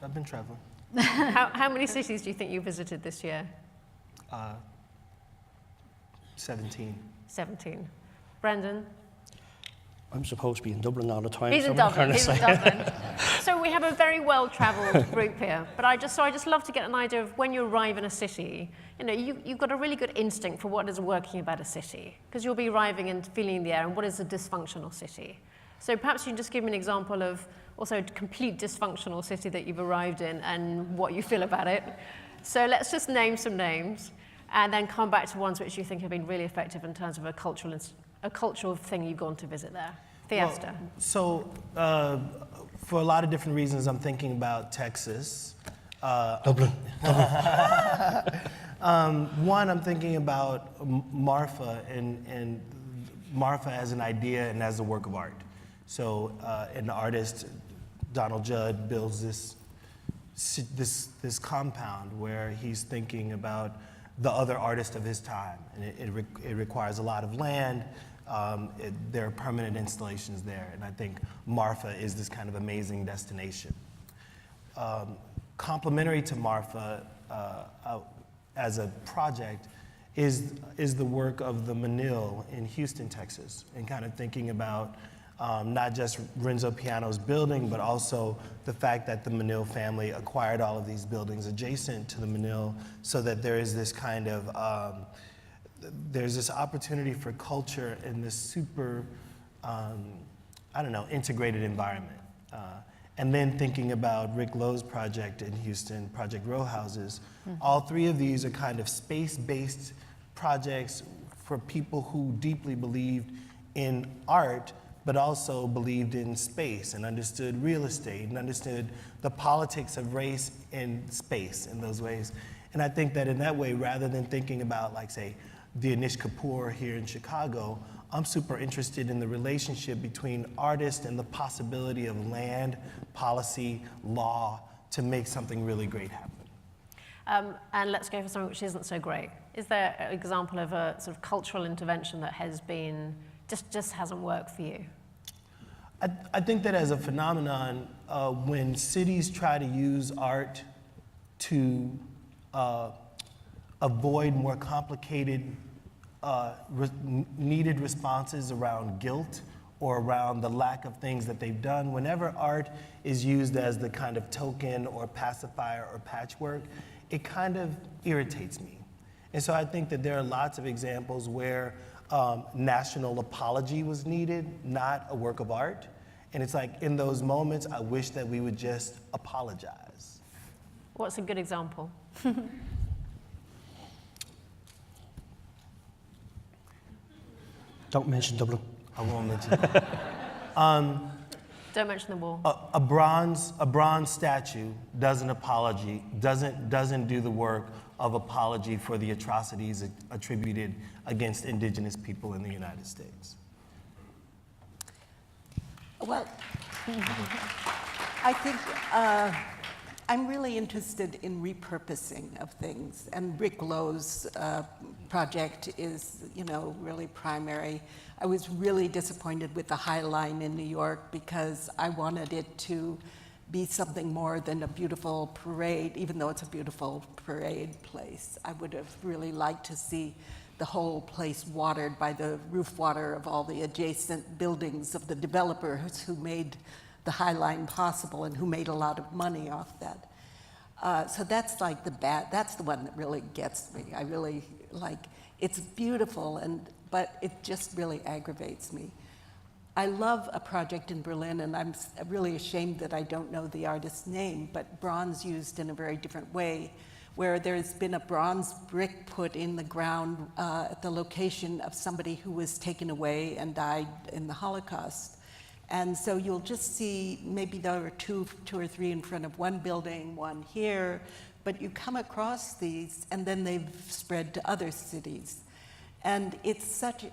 I've been traveling. How many cities do you think you visited this year? 17. 17. Brendan? I'm supposed to be in Dublin all the time. He's so in Dublin. He's in Dublin. So we have a very well-travelled group here. But I just love to get an idea of when you arrive in a city, you know, you've got a really good instinct for what is working about a city, because you'll be arriving and feeling the air, and what is a dysfunctional city. So perhaps you can just give me an example of also a complete dysfunctional city that you've arrived in and what you feel about it. So let's just name some names and then come back to ones which you think have been really effective in terms of a cultural thing you've gone to visit there. Theaster. Well, so for a lot of different reasons, I'm thinking about Texas. Dublin. One, I'm thinking about Marfa and Marfa as an idea and as a work of art. So an artist, Donald Judd, builds this compound where he's thinking about the other artist of his time, and it requires a lot of land. There are permanent installations there, and I think Marfa is this kind of amazing destination. Complementary to Marfa as a project is the work of the Manil in Houston, Texas, and kind of thinking about not just Renzo Piano's building, but also the fact that the Manil family acquired all of these buildings adjacent to the Manil, so that there is this kind of there's this opportunity for culture in this super, integrated environment. And then thinking about Rick Lowe's project in Houston, Project Row Houses. All 3 of these are kind of space-based projects for people who deeply believed in art, but also believed in space and understood real estate and understood the politics of race in space in those ways. And I think that in that way, rather than thinking about, like, say, the Anish Kapoor here in Chicago, I'm super interested in the relationship between artists and the possibility of land, policy, law to make something really great happen. And let's go for something which isn't so great. Is there an example of a sort of cultural intervention that has been, just hasn't worked for you? I think that as a phenomenon, when cities try to use art to avoid more complicated needed responses around guilt or around the lack of things that they've done. Whenever art is used as the kind of token or pacifier or patchwork, it kind of irritates me. And so I think that there are lots of examples where national apology was needed, not a work of art. And it's like, in those moments, I wish that we would just apologize. What's a good example? Don't mention Dublin. I won't mention it. Don't mention the wall. A bronze statue doesn't do the work of apology for the atrocities attributed against indigenous people in the United States. Well, I think I'm really interested in repurposing of things, and Rick Lowe's project is, really primary. I was really disappointed with the High Line in New York because I wanted it to be something more than a beautiful parade, even though it's a beautiful parade place. I would have really liked to see the whole place watered by the roof water of all the adjacent buildings of the developers who made the High Line possible and who made a lot of money off that. So that's like that's the one that really gets me. I really it's beautiful, but it just really aggravates me. I love a project in Berlin, and I'm really ashamed that I don't know the artist's name, but bronze used in a very different way, where there's been a bronze brick put in the ground at the location of somebody who was taken away and died in the Holocaust. And so you'll just see, maybe there are two or three in front of one building, one here, but you come across these and then they've spread to other cities. And it's such,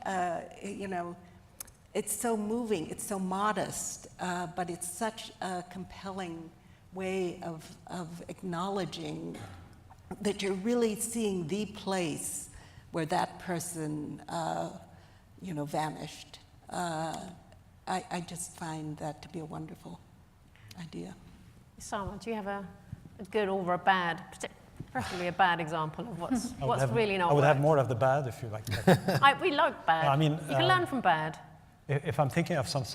it's so moving, it's so modest, but it's such a compelling way of acknowledging that you're really seeing the place where that person, vanished. I just find that to be a wonderful idea. Sama, do you have a good or a bad, preferably a bad example of what's really not I would have worked? more of the bad if you like. We like bad. I mean, you can learn from bad. If I'm thinking of some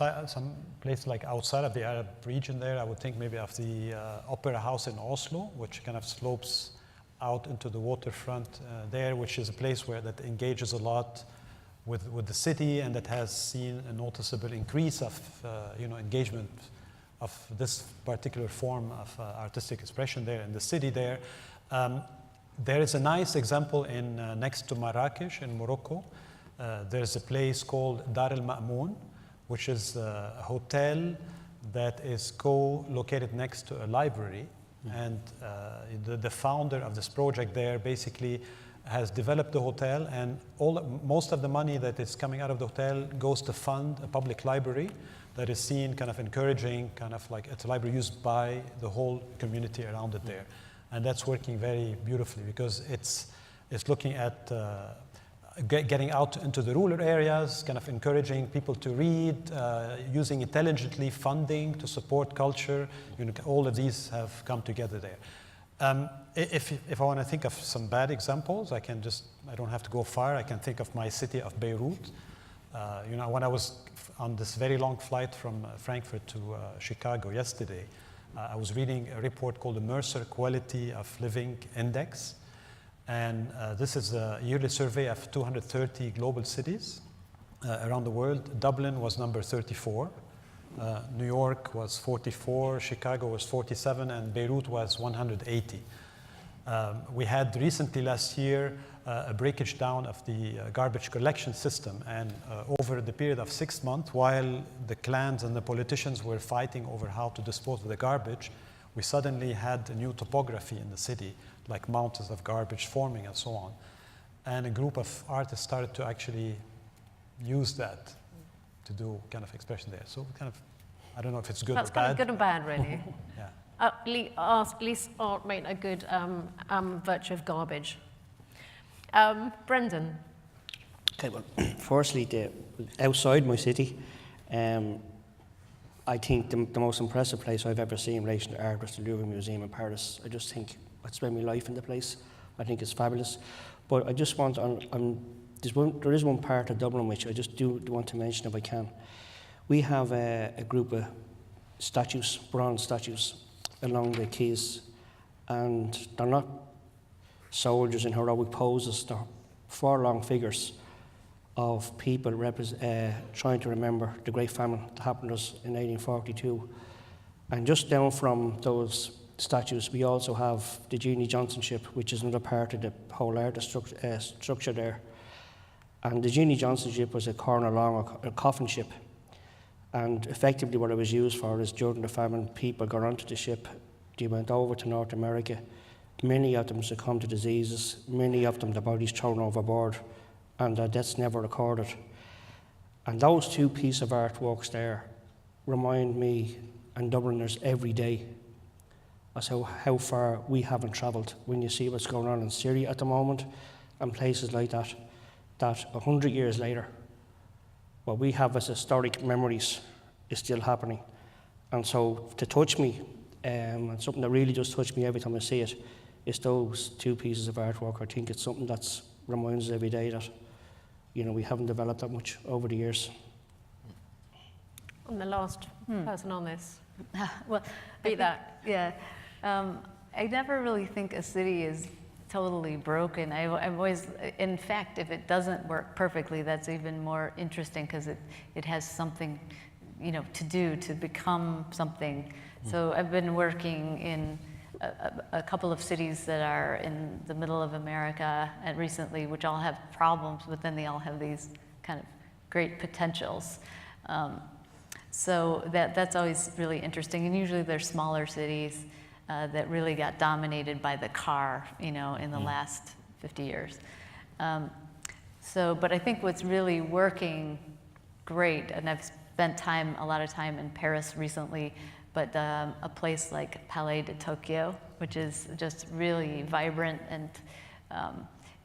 place like outside of the Arab region there, I would think maybe of the Opera House in Oslo, which kind of slopes out into the waterfront there, which is a place that engages a lot with the city, and that has seen a noticeable increase of engagement of this particular form of artistic expression there in the city there. There is a nice example in next to Marrakesh in Morocco. There's a place called Dar el-Ma'moun, which is a hotel that is co-located next to a library. And the founder of this project there basically has developed the hotel, and most of the money that is coming out of the hotel goes to fund a public library that is seen kind of encouraging, kind of like it's a library used by the whole community around it there. And that's working very beautifully because it's looking at getting out into the rural areas, kind of encouraging people to read, using intelligently funding to support culture. All of these have come together there. If I want to think of some bad examples, I don't have to go far. I can think of my city of Beirut. When I was on this very long flight from Frankfurt to Chicago yesterday, I was reading a report called the Mercer Quality of Living Index. And this is a yearly survey of 230 global cities around the world. Dublin was number 34. New York was 44, Chicago was 47, and Beirut was 180. We had recently last year a breakage down of the garbage collection system, and over the period of 6 months, while the clans and the politicians were fighting over how to dispose of the garbage, we suddenly had a new topography in the city, like mountains of garbage forming and so on. And a group of artists started to actually use that to do kind of expression there. So kind of, I don't know if it's good That's or kind bad. of good and bad, really. Yeah. At least art made a good virtue of garbage. Brendan. Okay, well, firstly, outside my city, I think the most impressive place I've ever seen in relation to art was the Louvre Museum in Paris. I just think I'd spend my life in the place. I think it's fabulous. But I just want, there is one part of Dublin which I just do want to mention if I can. We have a group of statues, bronze statues, along the quays, and they're not soldiers in heroic poses, they're 4 long figures of people trying to remember the Great Famine that happened to us in 1842. And just down from those statues, we also have the Jeanne Johnson ship, which is another part of the whole artist structure there. And the Jeanne Johnson ship was a corner long, a coffin ship. And effectively what it was used for is during the famine, people got onto the ship, they went over to North America. Many of them succumbed to diseases, many of them their bodies thrown overboard, and their deaths never recorded. And those two pieces of artworks there remind me and Dubliners every day as how far we haven't travelled when you see what's going on in Syria at the moment and places like that, that 100 years later, what we have as historic memories is still happening. And so to touch me, and something that really does touch me every time I see it, is those two pieces of artwork. I think it's something that reminds us every day that, you know, we haven't developed that much over the years. I'm the last person on this. Well, Beat that. Yeah. I never really think a city is totally broken. I've always, in fact, if it doesn't work perfectly, that's even more interesting because it has something, you know, to do, to become something. So I've been working in a couple of cities that are in the middle of America and recently, which all have problems, but then they all have these kind of great potentials. So that's always really interesting. And usually they're smaller cities that really got dominated by the car, you know, in the last 50 years. But I think what's really working great, and I've spent a lot of time in Paris recently, but a place like Palais de Tokyo, which is just really vibrant, and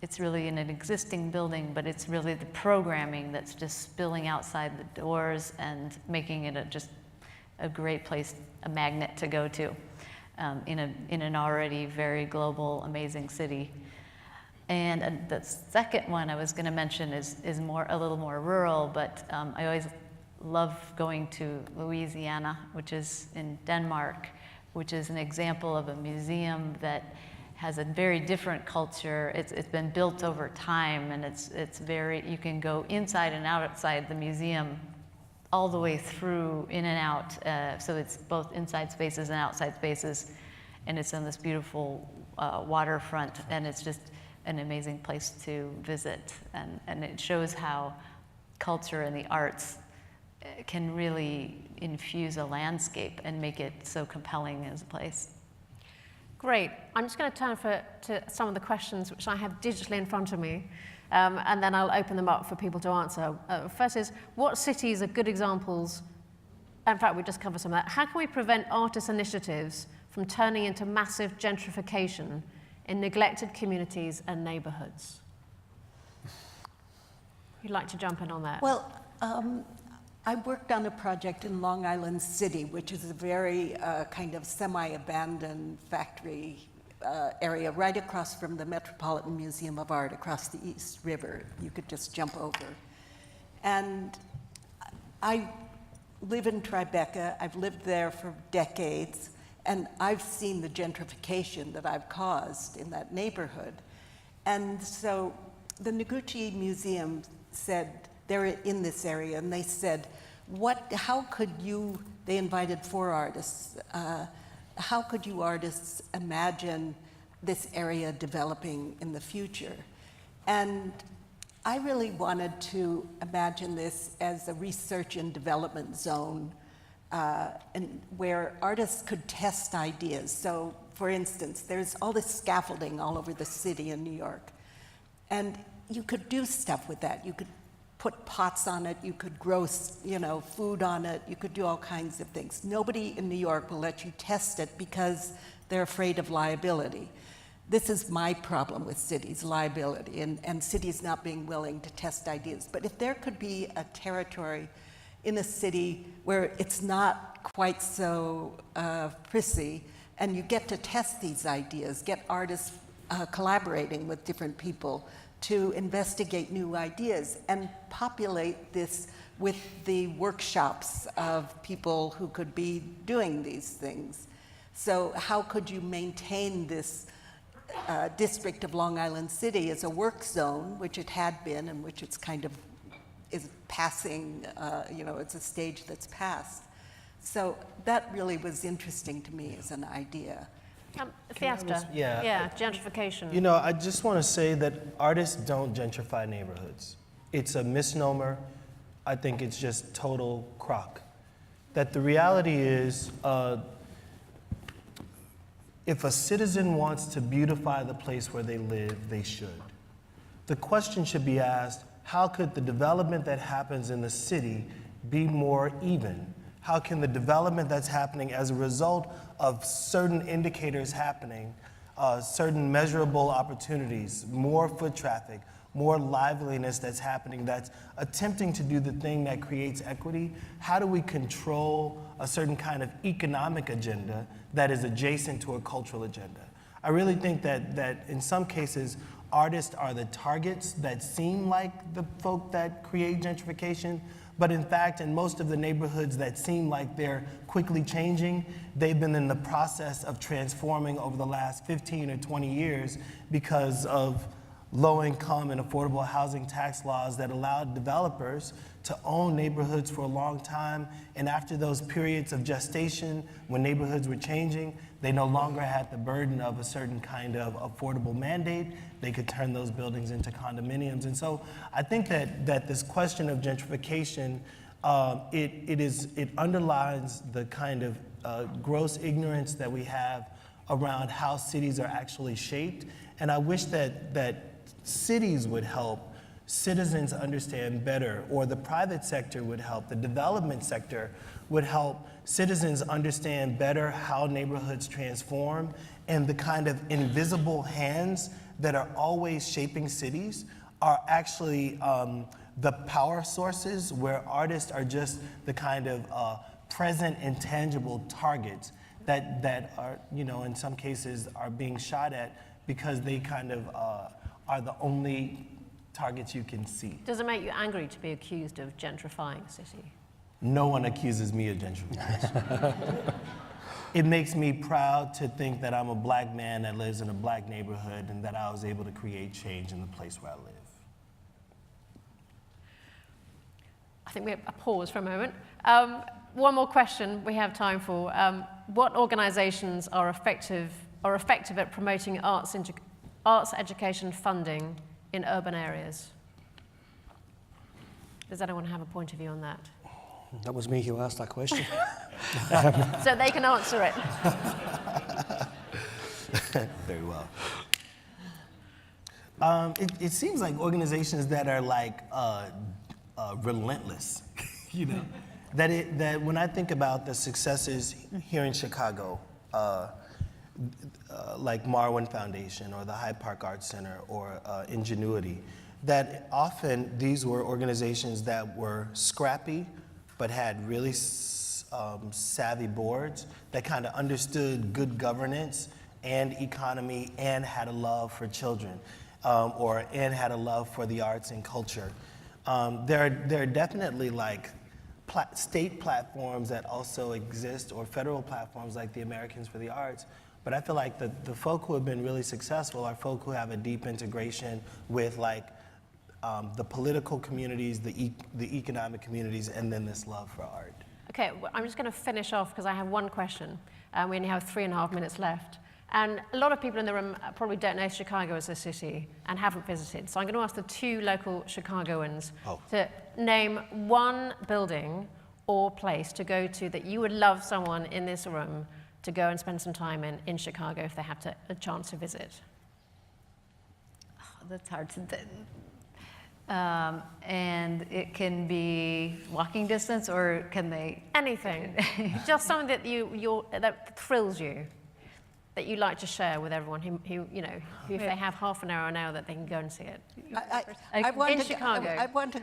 it's really in an existing building, but it's really the programming that's just spilling outside the doors and making it just a great place, a magnet to go to in an already very global, amazing city. And the second one I was going to mention is a little more rural, but I always love going to Louisiana, which is in Denmark, which is an example of a museum that has a very different culture. It's been built over time, and it's very, you can go inside and outside the museum all the way through, in and out. So it's both inside spaces and outside spaces, and it's on this beautiful waterfront, and it's just an amazing place to visit. And it shows how culture and the arts can really infuse a landscape and make it so compelling as a place. Great. I'm just going to turn to some of the questions which I have digitally in front of me, and then I'll open them up for people to answer. First is, what cities are good examples? In fact, we just covered some of that. How can we prevent artist initiatives from turning into massive gentrification in neglected communities and neighborhoods? Who'd like to jump in on that? Well, I worked on a project in Long Island City, which is a very kind of semi-abandoned factory area right across from the Metropolitan Museum of Art, across the East River. You could just jump over. And I live in Tribeca. I've lived there for decades, and I've seen the gentrification that I've caused in that neighborhood. And so the Noguchi Museum said, they're in this area, and they said, how could you, they invited 4 artists, how could you artists imagine this area developing in the future? And I really wanted to imagine this as a research and development zone and where artists could test ideas. So, for instance, there's all this scaffolding all over the city in New York, and you could do stuff with that. You could put pots on it, you could grow, food on it, you could do all kinds of things. Nobody in New York will let you test it because they're afraid of liability. This is my problem with cities, liability, and cities not being willing to test ideas. But if there could be a territory in a city where it's not quite so prissy, and you get to test these ideas, get artists collaborating with different people to investigate new ideas and populate this with the workshops of people who could be doing these things. So how could you maintain this district of Long Island City as a work zone, which it had been and which it's kind of is passing, it's a stage that's passed. So that really was interesting to me as an idea. Theaster. Yeah. Gentrification. You know, I just want to say that artists don't gentrify neighborhoods. It's a misnomer. I think it's just total crock. That the reality is, if a citizen wants to beautify the place where they live, they should. The question should be asked, how could the development that happens in the city be more even? How can the development that's happening as a result of certain indicators happening, certain measurable opportunities, more foot traffic, more liveliness that's happening, that's attempting to do the thing that creates equity, how do we control a certain kind of economic agenda that is adjacent to a cultural agenda? I really think that in some cases, artists are the targets that seem like the folk that create gentrification, but in fact, in most of the neighborhoods that seem like they're quickly changing, they've been in the process of transforming over the last 15 or 20 years because of low-income and affordable housing tax laws that allowed developers to own neighborhoods for a long time. And after those periods of gestation, when neighborhoods were changing, they no longer had the burden of a certain kind of affordable mandate. They could turn those buildings into condominiums. And so I think that this question of gentrification, it underlines the kind of gross ignorance that we have around how cities are actually shaped. And I wish that cities would help citizens understand better, or the private sector would help, the development sector would help citizens understand better how neighborhoods transform, and the kind of invisible hands that are always shaping cities are actually the power sources, where artists are just the kind of present and tangible targets that are, in some cases are being shot at because they kind of are the only targets you can see. Does it make you angry to be accused of gentrifying a city? No one accuses me of gentrification. It makes me proud to think that I'm a black man that lives in a black neighborhood and that I was able to create change in the place where I live. I think we have a pause for a moment. One more question we have time for. What organizations are effective at promoting arts education funding in urban areas? Does anyone have a point of view on that? That was me who asked that question. So they can answer it. Very well. It seems like organizations that are like relentless, that when I think about the successes here in Chicago, like Marwan Foundation or the Hyde Park Arts Center or Ingenuity, that often these were organizations that were scrappy but had really savvy boards that kind of understood good governance and economy and had a love for children and had a love for the arts and culture. There are definitely like state platforms that also exist, or federal platforms like the Americans for the Arts. But I feel like the folk who have been really successful are folk who have a deep integration with like the political communities, the economic communities, and then this love for art. Okay, well, I'm just going to finish off because I have one question. We only have 3.5 minutes left. And a lot of people in the room probably don't know Chicago as a city and haven't visited. So I'm going to ask the two local Chicagoans to name one building or place to go to that you would love someone in this room to go and spend some time in Chicago if they have a chance to visit. Oh, that's hard to do. And it can be walking distance, or can they? Anything. Just something that that thrills you, that you like to share with everyone who if they have half an hour or an hour that they can go and see it. I want in to, Chicago. I want to.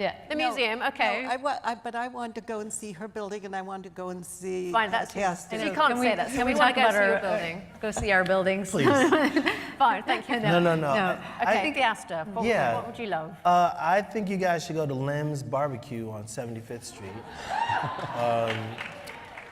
Yeah, the museum, okay. No, but I want to go and see her building, and I want to go and see. Fine, that's Theaster. you can't say that. So Can we want talk to go about see your our building? Go see our buildings? Please. Fine, thank you. No. Okay, Theaster. What would you love? I think you guys should go to Lem's Barbecue on 75th Street.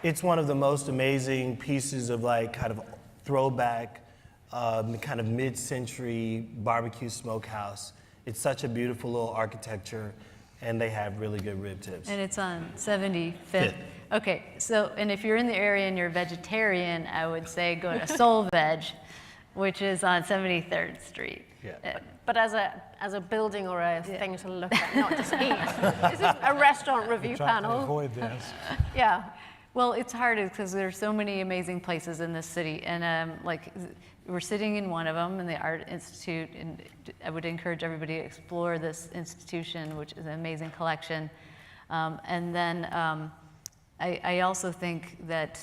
It's one of the most amazing pieces of like kind of throwback, kind of mid-century barbecue smokehouse. It's such a beautiful little architecture. and they have really good rib tips. And it's on 75th. Fifth. Okay, so, and if you're in the area and you're vegetarian, I would say go to Soul Veg, which is on 73rd Street. Yeah. But as a building or a thing to look at, not just eat. This is a restaurant review Try to panel. avoid this. Yeah. Well, it's hard because there's so many amazing places in this city, and like we're sitting in one of them in the Art Institute, and I would encourage everybody to explore this institution, which is an amazing collection. And then I also think that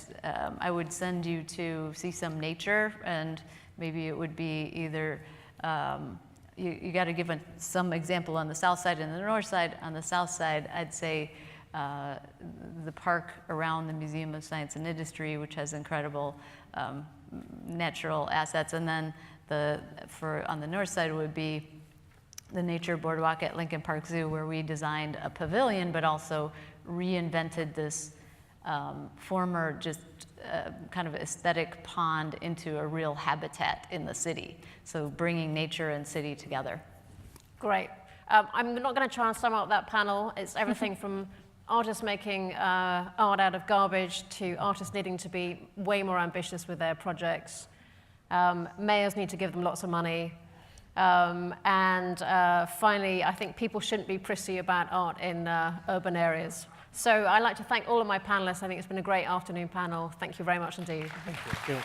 I would send you to see some nature, and maybe it would be either you got to give some example on the south side and the north side. On the south side, I'd say the park around the Museum of Science and Industry, which has incredible natural assets, and then on the north side would be the Nature Boardwalk at Lincoln Park Zoo, where we designed a pavilion, but also reinvented this former just kind of aesthetic pond into a real habitat in the city. So bringing nature and city together. Great. I'm not going to try and sum up that panel. It's everything from artists making art out of garbage to artists needing to be way more ambitious with their projects. Mayors need to give them lots of money. And finally, I think people shouldn't be prissy about art in urban areas. So I'd like to thank all of my panelists. I think it's been a great afternoon panel. Thank you very much indeed. Thank you.